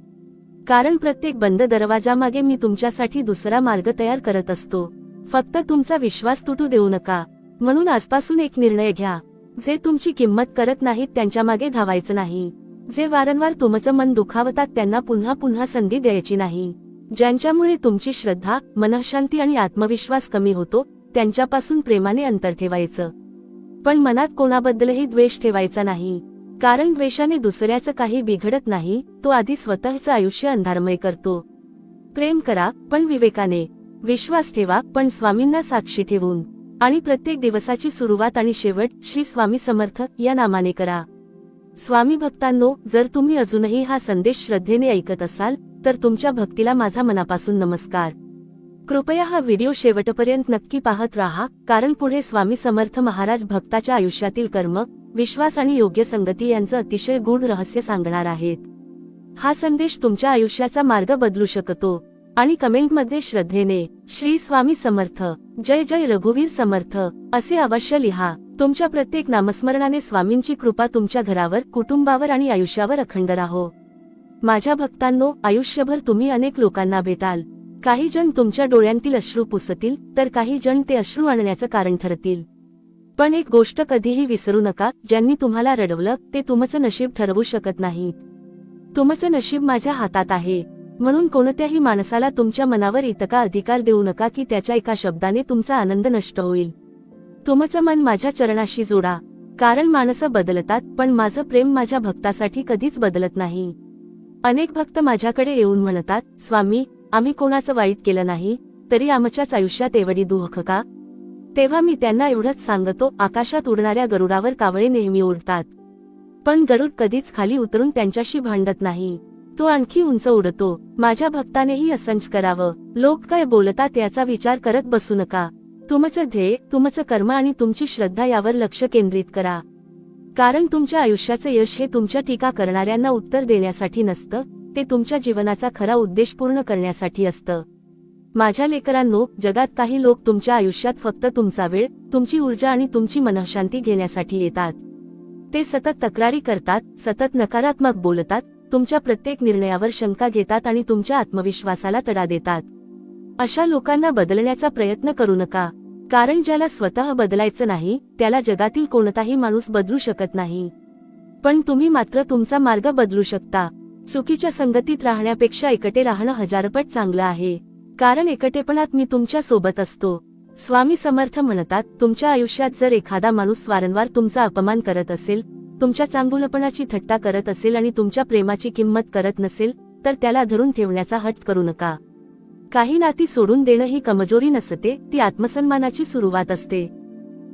कारण प्रत्येक बंद दरवाजामागे मी तुमच्यासाठी दुसरा मार्ग तयार करत असतो. फक्त तुमचा विश्वास तुटू देऊ नका. म्हणून आजपासून एक निर्णय घ्या. जे तुमची किंमत करत नाहीत त्यांच्या मागे धावायचं नाही. जे वारंवार तुमचं मन दुखावतात त्यांना पुन्हा पुन्हा संधी द्यायची नाही. ज्यांच्यामुळे तुमची श्रद्धा, मनःशांती आणि आत्मविश्वास कमी होतो त्यांच्यापासून प्रेमाने अंतर ठेवायचं. पण मनात कोणाबद्दलही द्वेष ठेवायचा नाही. कारण द्वेषाने दुसऱ्याचं काही बिघडत नाही, तो आधी स्वतःचं आयुष्य अंधारमय करतो. प्रेम करा पण विवेकाने. विश्वास ठेवा पण स्वामींना साक्षी ठेवून. आणि प्रत्येक दिवसाची सुरुवात आणि शेवट श्री स्वामी समर्थ या नामाने करा. स्वामी भक्तांनो, जर तुम्ही अजूनही हा संदेश श्रद्धेने ऐकत असाल तर तुमच्या भक्तीला माझा मनापासून नमस्कार. कृपया हा व्हिडिओ शेवटपर्यंत नक्की पाहत राहा, कारण पुढे स्वामी समर्थ महाराज भक्ताच्या आयुष्यातील कर्म, विश्वास आणि योग्य संगती यांचं अतिशय गूढ रहस्य सांगणार आहेत. हा संदेश तुमच्या आयुष्याचा मार्ग बदलू शकतो. आणि कमेंटमध्ये श्रद्धेने श्री स्वामी समर्थ, जय जय रघुवीर समर्थ असे अवश्य लिहा. तुमच्या प्रत्येक नामस्मरणाने स्वामींची कृपा तुमच्या घरावर, कुटुंबावर आणि आयुष्यावर अखंड राहो. माझ्या भक्तांनो, आयुष्यभर तुम्ही अनेक लोकांना भेटाल. काही जण तुमच्या डोळ्यांतील अश्रू पुसतील तर काही जण ते अश्रू आणण्याचं कारण ठरतील. पण एक गोष्ट कधीही विसरू नका, ज्यांनी तुम्हाला रडवलं ते तुमचं नशीब ठरवू शकत नाहीत. तुमचं नशीब माझ्या हातात आहे. म्हणून कोणत्याही माणसाला तुमच्या मनावर इतका अधिकार देऊ नका की त्याच्या एका शब्दाने तुमचा आनंद नष्ट होईल. तुमचं मन माझ्या चरणाशी जोडा. कारण माणसं बदलतात पण माझं प्रेम माझ्या भक्तासाठी कधीच बदलत नाही. अनेक भक्त माझ्याकडे येऊन म्हणतात, स्वामी, आम्ही कोणाचं वाईट केलं नाही तरी आमच्याच आयुष्यात एवढी दुःख का? तेव्हा मी त्यांना एवढंच सांगतो, आकाशात उडणाऱ्या गरुडावर कावळे नेहमी उडतात. पण गरुड कधीच खाली उतरून त्यांच्याशी भांडत नाही. तो आणखी उंच उडतो. माझ्या भक्तानेही असंच करावं. लोक काय बोलतात याचा विचार करत बसू नका. तुमचं ध्येय, तुमचं कर्म आणि तुमची श्रद्धा यावर लक्ष केंद्रित करा. कारण तुमच्या आयुष्याचं यश हे तुमच्या टीका करणाऱ्यांना उत्तर देण्यासाठी नसतं, ते तुमच्या जीवनाचा खरा उद्देश पूर्ण करण्यासाठी असतं. माझ्या लेकरांनो, जगात काही लोक तुमच्या आयुष्यात फक्त तुमचा वेळ, तुमची ऊर्जा आणि तुमची मनःशांती घेण्यासाठी येतात. ते सतत तक्रारी करतात, सतत नकारात्मक बोलतात, तुमच्या प्रत्येक निर्णयावर शंका घेतात आणि तुमच्या आत्मविश्वासाला तडा देतात. अशा लोकांना बदलण्याचा प्रयत्न करू नका. कारण ज्याला स्वतः बदलायचं नाही त्याला जगातील कोणताही माणूस बदलू शकत नाही. पण तुम्ही मात्र तुमचा मार्ग बदलू शकता. चुकीच्या संगतीत राहण्यापेक्षा एकटे राहणं हजारपट चांगलं आहे. कारण एकटेपणात मी तुमच्या सोबत असतो. स्वामी समर्थ म्हणतात, तुमच्या आयुष्यात जर एखादा माणूस वारंवार तुमचा अपमान करत असेल, तुमच्या चांगुलपणाची थट्टा करत असेल आणि तुमच्या प्रेमाची किंमत करत नसेल तर त्याला धरून ठेवण्याचा हट्ट करू नका. काही नाती सोडून देणं ही कमजोरी नसते, ती आत्मसन्मानाची सुरुवात असते.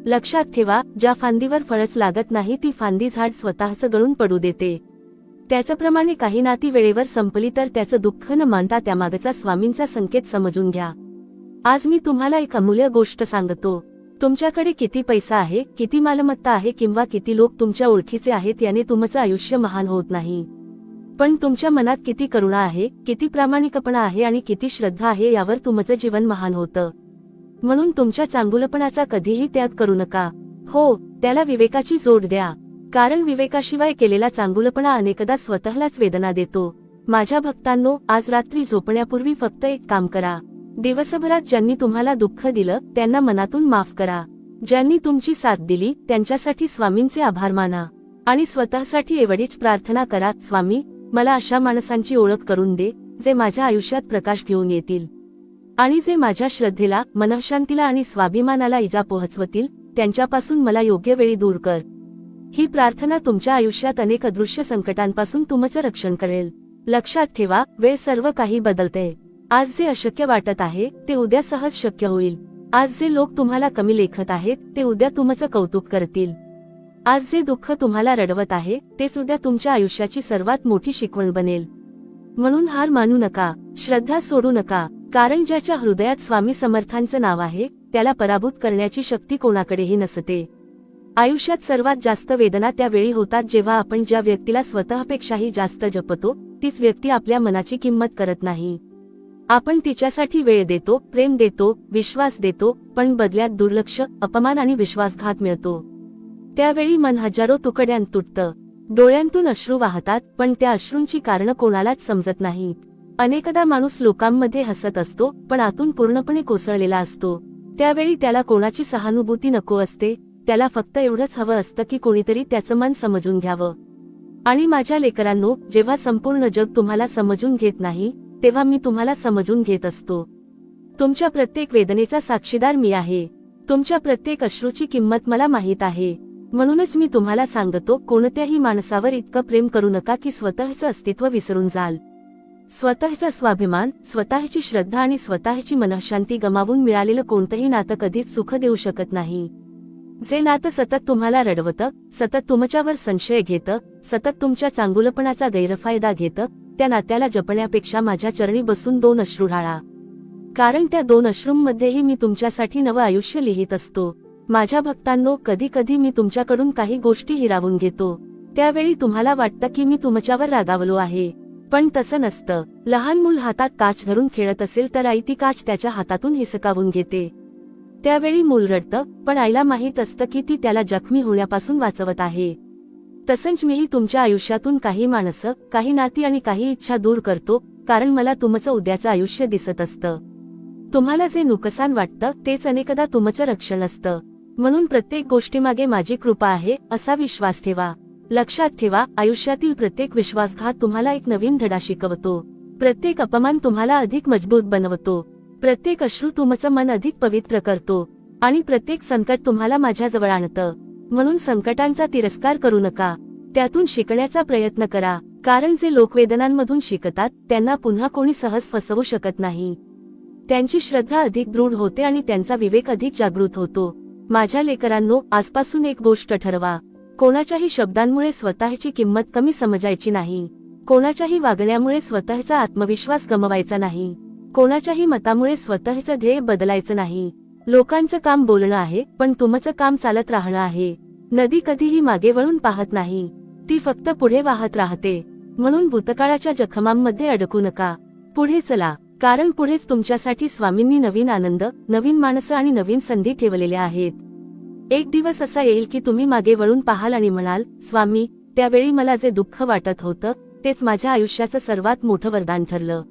लक्षात ठेवा, ज्या फांदीवर फळच लागत नाही ती फांदी झाड स्वतःच गळून पडू देते. त्याचप्रमाणे काही नाती वेळेवर संपली तर त्याचं दुःख न मानता त्यामागचा स्वामींचा संकेत समजून घ्या. आज मी तुम्हाला एक अमूल्य गोष्ट सांगतो. तुमच्याकडे किती पैसा आहे, किती मालमत्ता आहे किंवा किती लोक तुमच्या ओळखीचे आहेत याने तुमचं आयुष्य महान होत नाही, पण तुमच्या मनात किती करुणा आहे, किती प्रामाणिकपणा आहे आणि किती श्रद्धा आहे यावर तुमचं जीवन महान होतं. म्हणून तुमच्या चांगुलपणाचा कधीही त्याग करू नका. हो, त्याला विवेकाची जोड द्या, कारण विवेकाशिवाय केलेला चांगुलपणा अनेकदा स्वतःलाच वेदना देतो. माझ्या भक्तांनो, आज रात्री झोपण्यापूर्वी फक्त एक काम करा. दिवसभरात ज्यांनी तुम्हाला दुःख दिलं त्यांना मनातून माफ करा. ज्यांनी तुमची साथ दिली त्यांच्यासाठी स्वामींचे आभार माना आणि स्वतःसाठी एवढीच प्रार्थना करा, स्वामी, मला अशा माणसांची ओळख करून दे जे माझ्या आयुष्यात प्रकाश घेऊन येतील आणि जे माझ्या श्रद्धेला, मनःशांतीला आणि स्वाभिमानाला इजा पोहोचवतील. त्यांच्यापासून मला योग्य वेळी दूर कर. ही प्रार्थना तुमच्या आयुष्यात अनेक अदृश्य संकटांपासून तुमचं रक्षण करेल. लक्षात ठेवा, वेळ सर्व काही बदलते. आज जे अशक्य वाटत आहे ते उद्या सहज शक्य होईल. आज जे लोक तुम्हाला कमी लेखत आहेत ते उद्या तुमचं कौतुक करतील. आज जे दुःख तुम्हाला रडवत आहे तेच उद्या तुमच्या आयुष्याची सर्वात मोठी शिकवण बनेल. म्हणून हार मानू नका, श्रद्धा सोडू नका, कारण ज्याच्या हृदयात स्वामी समर्थांचं नाव आहे त्याला पराभूत करण्याची शक्ती कोणाकडेही नसते. आयुष्यात सर्वात जास्त वेदना त्यावेळी होतात जेव्हा आपण ज्या व्यक्तीला स्वतःपेक्षाही जास्त जपतो तीच व्यक्ती आपल्या मनाची किंमत करत नाही. आपण तिच्यासाठी वेळ देतो, प्रेम देतो, विश्वास देतो, पण बदल्यात दुर्लक्ष, अपमान आणि विश्वासघात मिळतो. त्यावेळी मन हजारो तुकड्यांत तुटतं. डोळ्यांतून अश्रू वाहतात, पण त्या अश्रूंची कारणं कोणालाच समजत नाहीत. अनेकदा माणूस लोकांमध्ये हसत असतो पण आतून पूर्णपणे कोसळलेला असतो. त्यावेळी त्याला कोणाची सहानुभूती नको असते, त्याला फक्त एवढंच हवं असतं की कोणीतरी त्याचं मन समजून घ्यावं. आणि माझ्या लेकरांनो, जेव्हा संपूर्ण जग तुम्हाला समजून घेत नाही तेव्हा मी तुम्हाला समजून घेत असतो. तुमच्या प्रत्येक वेदनेचा साक्षीदार मी आहे. तुमच्या प्रत्येक अश्रूची किंमत मला माहीत आहे. म्हणूनच मी तुम्हाला सांगतो, कोणत्याही माणसावर इतकं प्रेम करू नका की स्वतःचं अस्तित्व विसरून जाल. स्वतःचा स्वाभिमान, स्वतःची श्रद्धा आणि स्वतःची मनःशांती गमावून मिळालेलं कोणतंही नातं कधीच सुख देऊ शकत नाही. जे नातं सतत तुम्हाला रडवतं, सतत तुमच्यावर संशय घेतं, सतत तुमच्या चांगुलपणाचा गैरफायदा घेतं, त्या नात्याला जपण्यापेक्षा माझ्या चरणी बसून 2 अश्रू ढाळा. कारण त्या 2 अश्रूंमध्येही मी तुमच्यासाठी नवं आयुष्य लिहित असतो. माझ्या भक्तांनो, कधी कधी मी तुमच्याकडून काही गोष्टी हिरावून घेतो. त्यावेळी तुम्हाला वाटतं की मी तुमच्यावर रागावलो आहे, पण तसं नसतं. लहान मूल हातात काच धरून खेळत असेल तर आई ती काच त्याच्या हातातून हिसकावून घेते. त्यावेळी मूल रडतं, पण आईला माहीत असतं की ती त्याला जखमी होण्यापासून वाचवत आहे. तसंच मीही तुमच्या आयुष्यातून काही माणसं, काही नाती आणि काही इच्छा दूर करतो, कारण मला तुमचं उद्याचं आयुष्य दिसत असतं. तुम्हाला जे नुकसान वाटतं तेच अनेकदा तुमचं रक्षण असतं. म्हणून प्रत्येक गोष्टीमागे माझी कृपा आहे असा विश्वास ठेवा. लक्षात ठेवा, आयुष्यातील प्रत्येक विश्वासघात तुम्हाला एक नवीन धडा शिकवतो. प्रत्येक अपमान तुम्हाला अधिक मजबूत बनवतो. प्रत्येक अश्रू तुमचं मन अधिक पवित्र करतो आणि प्रत्येक संकट तुम्हाला माझ्याजवळ आणतं. म्हणून संकटांचा तिरस्कार करू नका, त्यातून शिकण्याचा प्रयत्न करा. कारण जे लोक वेदनांमधून शिकतात त्यांना पुन्हा कोणी सहज फसवू शकत नाही. त्यांची श्रद्धा अधिक दृढ होते आणि त्यांचा विवेक अधिक जागृत होतो. माझ्या लेकरांनो, आजपासून एक गोष्ट ठरवा. कोणाच्याही शब्दांमुळे स्वतःची किंमत कमी समजायची नाही. कोणाच्याही वागण्यामुळे स्वतःचा आत्मविश्वास गमवायचा नाही. कोणाच्याही मतामुळे स्वतःचं ध्येय बदलायचं नाही. लोकांचं काम बोलणं आहे, पण तुमचं काम चालत राहणं आहे. नदी कधीही मागे वळून पाहत नाही, ती फक्त पुढे वाहत राहते. म्हणून भूतकाळाच्या जखमांमध्ये अडकू नका. पुढे चला, कारण पुढेच तुमच्यासाठी स्वामींनी नवीन आनंद, नवीन माणसं आणि नवीन संधी ठेवलेल्या आहेत. एक दिवस असा येईल की तुम्ही मागे वळून पाहाल आणि म्हणाल, स्वामी, त्यावेळी मला जे दुःख वाटत होतं तेच माझ्या आयुष्याचं सर्वात मोठं वरदान ठरलं.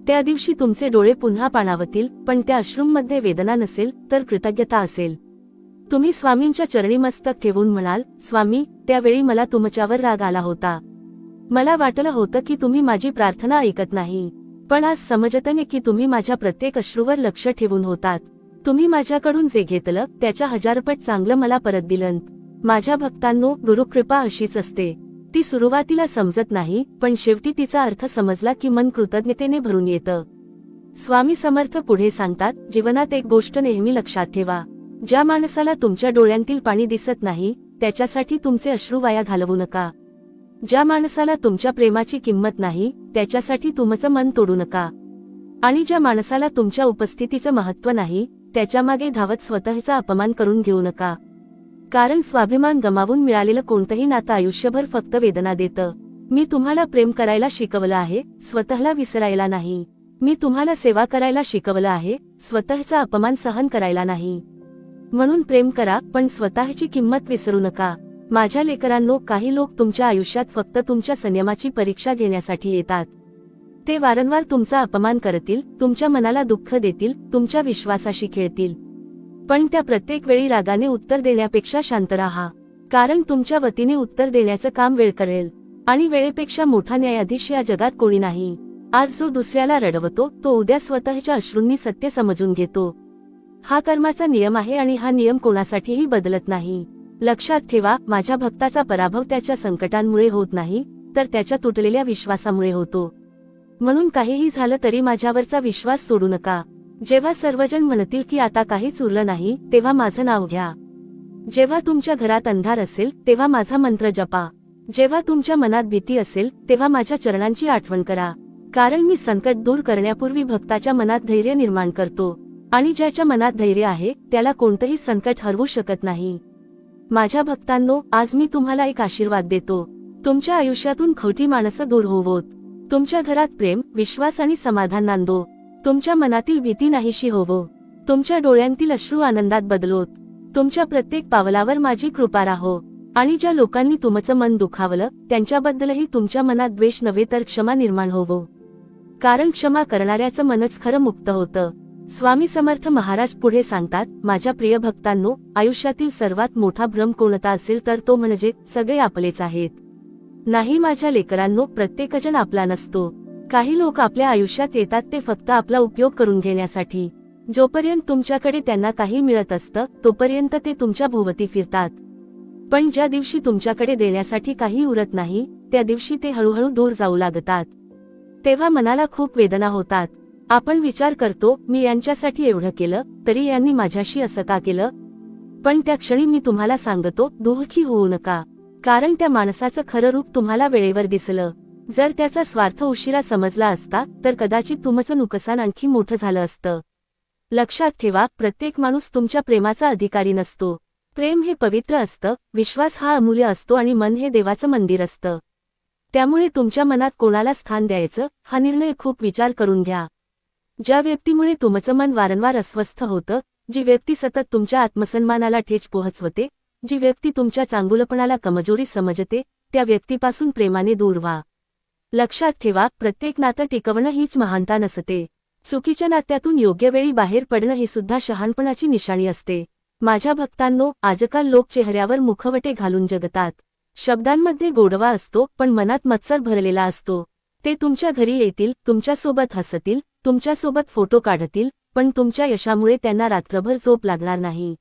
त्या दिवशी तुमचे डोळे पुन्हा पाणावतील, पण त्या अश्रूंमध्ये वेदना नसेल तर कृतज्ञता असेल. तुम्ही स्वामींच्या चरणी मस्तक ठेवून म्हणाल, स्वामी, त्यावेळी मला तुमच्यावर राग आला होता. मला वाटलं होतं की तुम्ही माझी प्रार्थना ऐकत नाही, पण आज समजतंय की तुम्ही माझ्या प्रत्येक अश्रूवर लक्ष ठेवून होतात. तुम्ही माझ्याकडून जे घेतलं त्याच्या 1000 पट चांगलं मला परत दिलं. माझ्या भक्तांनो, गुरुकृपा अशीच असते. ती सुरुवातीला समजत नाही, पण शेवटी तिचा अर्थ समजला की मन कृतज्ञतेने भरून येतं. स्वामी समर्थ पुढे सांगतात, जीवनात एक गोष्ट नेहमी लक्षात ठेवा. ज्या माणसाला तुमच्या डोळ्यांतील पाणी दिसत नाही त्याच्यासाठी तुमचे अश्रू वाया घालवू नका. ज्या माणसाला तुमच्या प्रेमाची किंमत नाही त्याच्यासाठी तुमचं मन तोडू नका. आणि ज्या माणसाला तुमच्या उपस्थितीचं महत्त्व नाही त्याच्यामागे धावत स्वतःचा अपमान करून घेऊ नका. कारण स्वाभिमान गमावून मिळालेलं कोणतंही नातं आयुष्यभर फक्त वेदना देतं. मी तुम्हाला प्रेम करायला शिकवलं आहे, स्वतःला विसरायला नाही. मी तुम्हाला सेवा करायला शिकवलं आहे, स्वतःचा अपमान सहन करायला नाही. म्हणून प्रेम करा, पण स्वतःची किंमत विसरू नका. माझ्या लेकरांनो, काही लोक तुमच्या आयुष्यात फक्त तुमच्या संयमाची परीक्षा घेण्यासाठी येतात. ते वारंवार तुमचा अपमान करतील, तुमच्या मनाला दुःख देतील, तुमच्या विश्वासाशी खेळतील. पण त्या प्रत्येक वेळी रागाने उत्तर देण्यापेक्षा शांत राहा. कारण तुमच्या वतीने उत्तर देण्याचं काम वेळ करेल. आणि वेळेपेक्षा मोठा न्यायाधीश या जगात कोणी नाही. आज जो दुसऱ्याला रडवतो, तो उद्या स्वतःच्या अश्रूंनी सत्य समजून घेतो. हा कर्माचा नियम आहे आणि हा नियम कोणासाठीही बदलत नाही. लक्षात ठेवा, माझ्या भक्ताचा पराभव त्याच्या संकटांमुळे होत नाही, तर त्याच्या तुटलेल्या विश्वासामुळे होतो. म्हणून काहीही झालं तरी माझ्यावरचा विश्वास सोडू नका. जेव्हा सर्वजण म्हणतील की आता काहीच उरलं नाही, तेव्हा माझं नाव घ्या. जेव्हा तुमच्या घरात अंधार असेल, तेव्हा माझा मंत्र जपा. जेव्हा तुमच्या मनात भीती असेल, तेव्हा माझ्या चरणांची आठवण करा. कारण मी संकट दूर करण्यापूर्वी भक्ताच्या मनात धैर्य निर्माण करतो. आणि ज्याच्या मनात धैर्य आहे, त्याला कोणतंही संकट हरवू शकत नाही. माझ्या भक्तांनो, आज मी तुम्हाला एक आशीर्वाद देतो. तुमच्या आयुष्यातून खोटी माणसं दूर होवोत. तुमच्या घरात प्रेम, विश्वास आणि समाधान नांदो. तुमच्या मनातील भीती नाहीशी होवो. तुमच्या डोळ्यांतील अश्रू आनंदात बदलोत. तुमच्या प्रत्येक पावलावर माझी कृपा राहो. आणि ज्या लोकांनी तुमचं मन दुखावलं, त्यांच्याबद्दलही तुमच्या मनात द्वेष नव्हे तर क्षमा निर्माण होवो. कारण क्षमा करणाऱ्याचं मनच खरं मुक्त होतं. स्वामी समर्थ महाराज पुढे सांगतात, माझ्या प्रिय भक्तांनो, आयुष्यातील सर्वात मोठा भ्रम कोणता असेल तर तो म्हणजे सगळे आपलेच आहेत. नाही माझ्या लेकरांनो, प्रत्येकजण आपला नसतो. काही लोक आपल्या आयुष्यात येतात ते फक्त आपला उपयोग करून घेण्यासाठी. जोपर्यंत तुमच्याकडे त्यांना काही मिळत असतं, तोपर्यंत ते तुमच्या भोवती फिरतात. पण ज्या दिवशी तुमच्याकडे देण्यासाठी काही उरत नाही, त्या दिवशी ते हळूहळू दूर जाऊ लागतात. तेव्हा मनाला खूप वेदना होतात. आपण विचार करतो, मी यांच्यासाठी एवढं केलं, तरी यांनी माझ्याशी असं का केलं? पण त्या क्षणी मी तुम्हाला सांगतो, दुःखी होऊ नका. कारण त्या माणसाचं खरं रूप तुम्हाला वेळेवर दिसलं. जर त्याचा स्वार्थ उशिरा समजला असता, तर कदाचित तुमचं नुकसान आणखी मोठं झालं असतं. लक्षात ठेवा, प्रत्येक माणूस तुमच्या प्रेमाचा अधिकारी नसतो. प्रेम हे पवित्र असतं, विश्वास हा अमूल्य असतो आणि मन हे देवाचं मंदिर असतं. त्यामुळे तुमच्या मनात कोणाला स्थान द्यायचं, हा निर्णय खूप विचार करून घ्या. ज्या व्यक्तीमुळे तुमचं मन वारंवार अस्वस्थ होतं, जी व्यक्ती सतत तुमच्या आत्मसन्मानाला ठेच पोहोचवते, जी व्यक्ती तुमच्या चांगुलपणाला कमजोरी समजते, त्या व्यक्तीपासून प्रेमाने दूर व्हा. लक्षात ठेवा, प्रत्येक नातं टिकवणं हीच महानता नसते. चुकीच्या नात्यातून योग्य वेळी बाहेर पडणं ही सुद्धा शहाणपणाची निशाणी असते. माझ्या भक्तांनो, आजकाल लोक चेहऱ्यावर मुखवटे घालून जगतात. शब्दांमध्ये गोडवा असतो, पण मनात मत्सर भरलेला असतो. ते तुमच्या घरी येतील, तुमच्यासोबत हसतील, तुमच्यासोबत फोटो काढतील, पण तुमच्या यशामुळे त्यांना रात्रभर झोप लागणार नाही.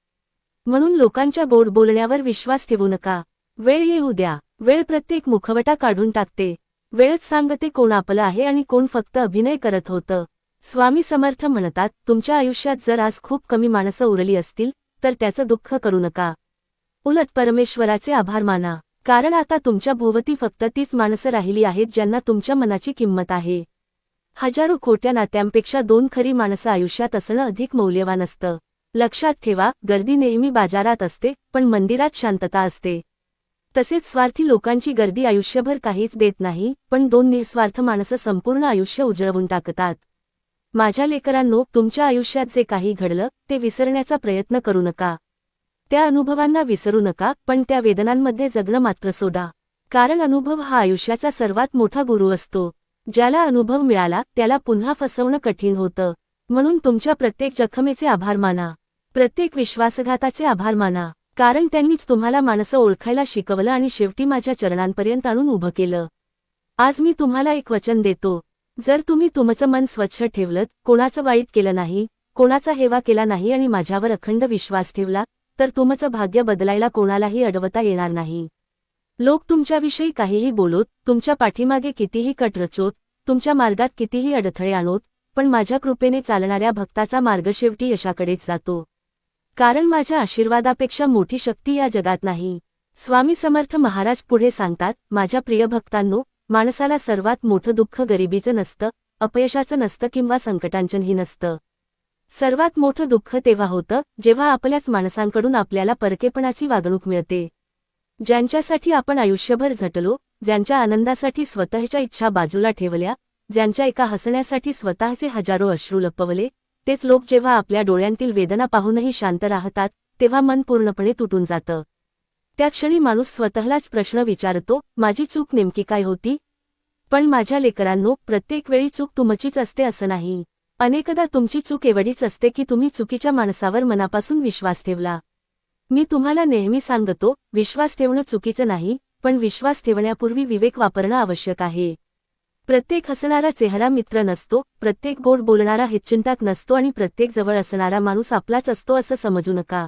म्हणून लोकांच्या गोड बोलण्यावर विश्वास ठेवू नका. वेळ येऊ द्या. वेळ प्रत्येक मुखवटा काढून टाकते. वेळच सांगते कोण आपलं आहे आणि कोण फक्त अभिनय करत होतं. स्वामी समर्थ म्हणतात, तुमच्या आयुष्यात जर आज खूप कमी माणसं उरली असतील, तर त्याचं दुःख करू नका. उलट परमेश्वराचे आभार माना. कारण आता तुमच्या भोवती फक्त तीच माणसं राहिली आहेत ज्यांना तुमच्या मनाची किंमत आहे. हजारो खोट्या नात्यांपेक्षा 2 खरी माणसं आयुष्यात असणं अधिक मौल्यवान असतं. लक्षात ठेवा, गर्दी नेहमी बाजारात असते, पण मंदिरात शांतता असते. तसेच स्वार्थी लोकांची गर्दी आयुष्यभर काहीच देत नाही, पण 2 निस्वार्थ माणसं संपूर्ण आयुष्य उजळवून टाकतात. माझ्या लेकरांनो, तुमच्या आयुष्यात जे काही घडलं, ते विसरण्याचा प्रयत्न करू नका. त्या अनुभवांना विसरू नका, पण त्या वेदनांमध्ये जगणं मात्र सोडा. कारण अनुभव हा आयुष्याचा सर्वात मोठा गुरु असतो. ज्याला अनुभव मिळाला, त्याला पुन्हा फसवणं कठीण होतं. म्हणून तुमच्या प्रत्येक जखमेचे आभार माना. प्रत्येक विश्वासघाताचे आभार माना. कारण त्यांनीच तुम्हाला माणसं ओळखायला शिकवलं आणि शेवटी माझ्या चरणांपर्यंत आणून उभं केलं. आज मी तुम्हाला एक वचन देतो. जर तुम्ही तुमचं मन स्वच्छ ठेवलंत, कोणाचं वाईट केलं नाही, कोणाचा हेवा केला नाही आणि माझ्यावर अखंड विश्वास ठेवला, तर तुमचं भाग्य बदलायला कोणालाही अडवता येणार नाही. लोक तुमच्याविषयी काहीही बोलोत, तुमच्या पाठीमागे कितीही कट रचोत, तुमच्या मार्गात कितीही अडथळे आणोत, पण माझ्या कृपेने चालणाऱ्या भक्ताचा मार्ग शेवटी यशाकडेच जातो. कारण माझ्या आशीर्वादापेक्षा मोठी शक्ती या जगात नाही. स्वामी समर्थ महाराज पुढे सांगतात, माझ्या प्रिय भक्तांनो, माणसाला सर्वात मोठं दुःख गरिबीचं नसतं, अपयशाचं नसतं किंवा संकटांचंही नसतं. सर्वात मोठं दुःख तेव्हा होतं जेव्हा आपल्याच माणसांकडून आपल्याला परकेपणाची वागणूक मिळते. ज्यांच्यासाठी आपण आयुष्यभर झटलो, ज्यांच्या आनंदासाठी स्वतःच्या इच्छा बाजूला ठेवल्या, ज्यांच्या एका हसण्यासाठी स्वतःचे हजारो अश्रू लपवले, तेच लोक जेव्हा आपल्या डोळ्यांतील वेदना पाहूनही शांत राहतात, तेव्हा मन पूर्णपणे तुटून जातं. त्या क्षणी माणूस स्वतःलाच प्रश्न विचारतो, माझी चूक नेमकी काय होती? पण माझ्या लेकरांनो, प्रत्येक वेळी चूक तुमचीच असते असं नाही. अनेकदा तुमची चूक एवढीच असते की तुम्ही चुकीच्या माणसावर मनापासून विश्वास ठेवला. मी तुम्हाला नेहमी सांगतो, विश्वास ठेवणं चुकीचं नाही, पण विश्वास ठेवण्यापूर्वी विवेक वापरणं आवश्यक आहे. प्रत्येक हसणारा चेहरा मित्र नसतो, प्रत्येक गोड बोलणारा हितचिंतक नसतो आणि प्रत्येक जवळ असणारा माणूस आपलाच असतो असं समजू नका.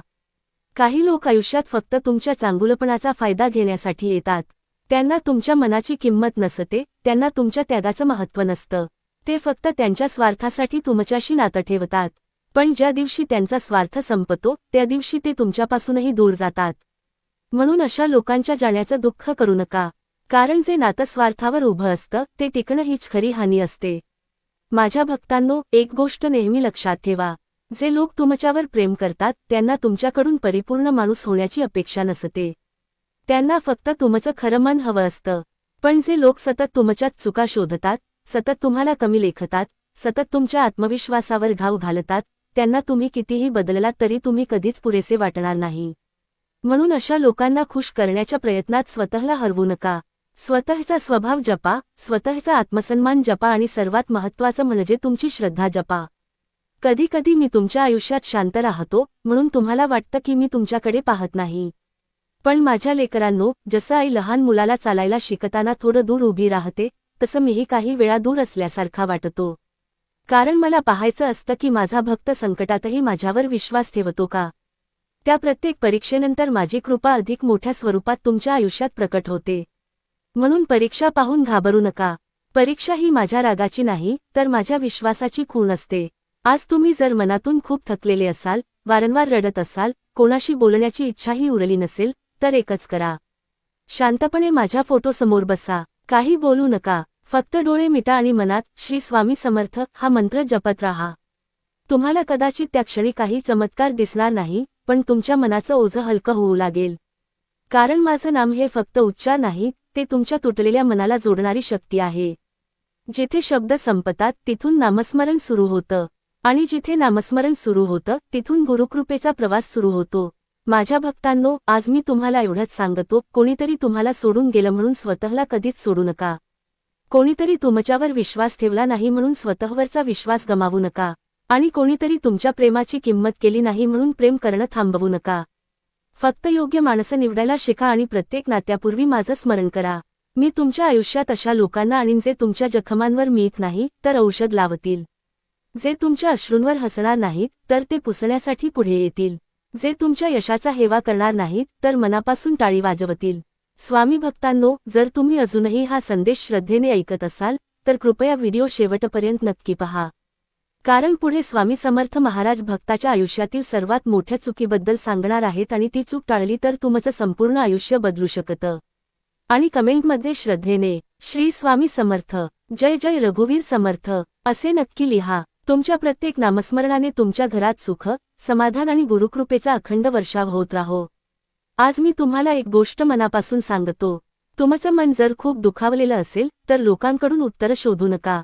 काही लोक आयुष्यात फक्त तुमच्या चांगुलपणाचा फायदा घेण्यासाठी येतात. त्यांना तुमच्या मनाची किंमत नसते, त्यांना तुमच्या त्यागाचं महत्त्व नसतं. ते फक्त त्यांच्या स्वार्थासाठी तुमच्याशी नातं ठेवतात. पण ज्या दिवशी त्यांचा स्वार्थ संपतो, त्या दिवशी ते तुमच्यापासूनही दूर जातात. म्हणून अशा लोकांच्या जाण्याचं दुःख करू नका. कारण जे नातं स्वार्थावर उभं असतं, ते टिकणं हीच खरी हानी असते. माझ्या भक्तांनो, एक गोष्ट नेहमी लक्षात ठेवा. जे लोक तुमच्यावर प्रेम करतात, त्यांना तुमच्याकडून परिपूर्ण माणूस होण्याची अपेक्षा नसते. त्यांना फक्त तुमचं खरं मन हवं असतं. पण जे लोक सतत तुमच्यात चुका शोधतात, सतत तुम्हाला कमी लेखतात, सतत तुमच्या आत्मविश्वासावर घाव घालतात, त्यांना तुम्ही कितीही बदललात तरी तुम्ही कधीच पुरेसे वाटणार नाही. म्हणून अशा लोकांना खुश करण्याच्या प्रयत्नात स्वतःला हरवू नका. स्वतःचा स्वभाव जपा, स्वतःचा आत्मसन्मान जपा आणि सर्वात महत्त्वाचं म्हणजे तुमची श्रद्धा जपा. कधी कधी मी तुमच्या आयुष्यात शांत राहतो, म्हणून तुम्हाला वाटतं की मी तुमच्याकडे पाहत नाही. पण माझ्या लेकरांनो, जसं आई लहान मुलाला चालायला शिकताना थोडं दूर उभी राहते, तसं मीही काही वेळा दूर असल्यासारखा वाटतो. कारण मला पाहायचं असतं की माझा भक्त संकटातही माझ्यावर विश्वास ठेवतो का. त्या प्रत्येक परीक्षेनंतर माझी कृपा अधिक मोठ्या स्वरूपात तुमच्या आयुष्यात प्रकट होते. म्हणून परीक्षा पाहून घाबरू नका. परीक्षा ही माझ्या रागाची नाही, तर माझ्या विश्वासाची खूण असते. आज तुम्ही जर मनातून खूप थकलेले असाल, वारंवार रडत असाल, कोणाशी बोलण्याची इच्छाही उरली नसेल, तर एकच करा. शांतपणे माझ्या फोटोसमोर बसा. काही बोलू नका. फक्त डोळे मिटा आणि मनात श्री स्वामी समर्थ हा मंत्र जपत राहा. तुम्हाला कदाचित त्या क्षणी काही चमत्कार दिसणार नाही, पण तुमच्या मनाचं ओझं हलकं होऊ लागेल. कारण माझं नाम हे फक्त उच्चार नाही, ते तुमच्या तुटलेल्या मनाला जोडणारी शक्ती आहे. जिथे शब्द संपतात तिथून नामस्मरण सुरू होतं, आणि जिथे नामस्मरण सुरू होतं तिथून गुरुकृपेचा प्रवास सुरू होतो. माझ्या भक्तांनो, आज मी तुम्हाला एवढंच सांगतो, कोणीतरी तुम्हाला सोडून गेलं म्हणून स्वतःला कधीच सोडू नका. कोणीतरी तुमच्यावर विश्वास ठेवला नाही म्हणून स्वतःवरचा विश्वास गमावू नका. आणि कोणीतरी तुमच्या प्रेमाची किंमत केली नाही म्हणून प्रेम करणं थांबवू नका. फक्त योग्य माणसं निवडायला शिका आणि प्रत्येक नात्यापूर्वी माझं स्मरण करा. मी तुमच्या आयुष्यात अशा लोकांना आणीन जे तुमच्या जखमांवर मीठ नाही तर औषध लावतील. जे तुमच्या अश्रूंवर हसणार नाहीत तर ते पुसण्यासाठी पुढे येतील. जे तुमच्या यशाचा हेवा करणार नाहीत तर मनापासून टाळी वाजवतील. स्वामी भक्तांनो, जर तुम्ही अजूनही हा संदेश श्रद्धेने ऐकत असाल, तर कृपया व्हिडिओ शेवटपर्यंत नक्की पहा. कारण पुढे स्वामी समर्थ महाराज भक्ताच्या आयुष्यातील सर्वात मोठ्या चुकीबद्दल सांगणार आहेत आणि ती चूक टाळली तर तुमचं संपूर्ण आयुष्य बदलू शकतं. आणि कमेंटमध्ये श्रद्धेने श्री स्वामी समर्थ, जय जय रघुवीर समर्थ असे नक्की लिहा. तुमच्या प्रत्येक नामस्मरणाने तुमच्या घरात सुख, समाधान आणि गुरुकृपेचा अखंड वर्षाव होत राहो. आज मी तुम्हाला एक गोष्ट मनापासून सांगतो. तुमचं मन जर खूप दुखावलेलं असेल तर लोकांकडून उत्तरं शोधू नका.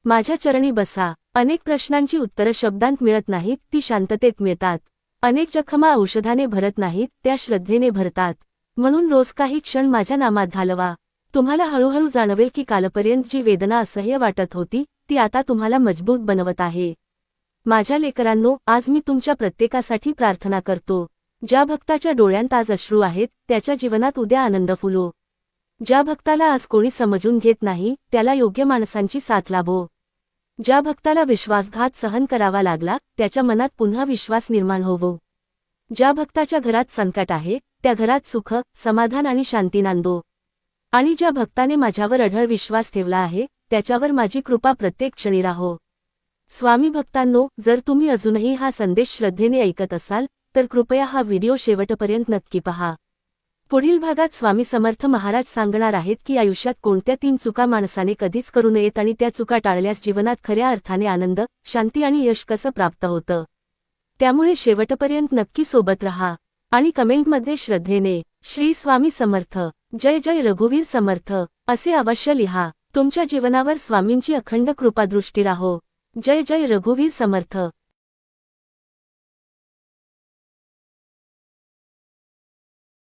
माझ्या चरणी बसा. अनेक प्रश्नांची उत्तरं शब्दांत मिळत नाहीत, ती शांततेत मिळतात. अनेक जखमा औषधाने भरत नाहीत, त्या श्रद्धेने भरतात. म्हणून रोज काही क्षण माझ्या नामात घालवा. तुम्हाला हळूहळू जाणवेल की कालपर्यंत जी वेदना असह्य वाटत होती, ती आता तुम्हाला मजबूत बनवत आहे. माझ्या लेकरांनो, आज मी तुमच्या प्रत्येकासाठी प्रार्थना करतो. ज्या भक्ताच्या डोळ्यांत आज अश्रू आहेत, त्याच्या जीवनात उद्या आनंद फुलो. ज्या भक्ताला आज कोणी समजून घेत नाही, त्याला योग्य माणसांची साथ लाभो. ज्या भक्ताला विश्वासघात सहन करावा लागला, त्याच्या मनात पुन्हा विश्वास निर्माण होवो. ज्या भक्ताच्या घरात संकट आहे, त्या घरात सुख, समाधान आणि शांती नांदो. आणि ज्या भक्ताने माझ्यावर अढळ विश्वास ठेवला आहे, त्याच्यावर माझी कृपा प्रत्येक क्षणी राहो. स्वामी भक्तांनो, जर तुम्ही अजूनही हा संदेश श्रद्धेने ऐकत असाल, तर कृपया हा व्हिडिओ शेवटपर्यंत नक्की पहा. पुढील भागात स्वामी समर्थ महाराज सांगणार आहेत की आयुष्यात कोणत्या 3 चुका माणसाने कधीच करू नयेत आणि त्या चुका टाळल्यास जीवनात खऱ्या अर्थाने आनंद, शांती आणि यश कसं प्राप्त होतं. त्यामुळे शेवटपर्यंत नक्की सोबत रहा आणि कमेंटमध्ये श्रद्धेने श्री स्वामी समर्थ, जय जय रघुवीर समर्थ असे अवश्य लिहा. तुमच्या जीवनावर स्वामींची अखंड कृपादृष्टी राहो. जय जय रघुवीर समर्थ.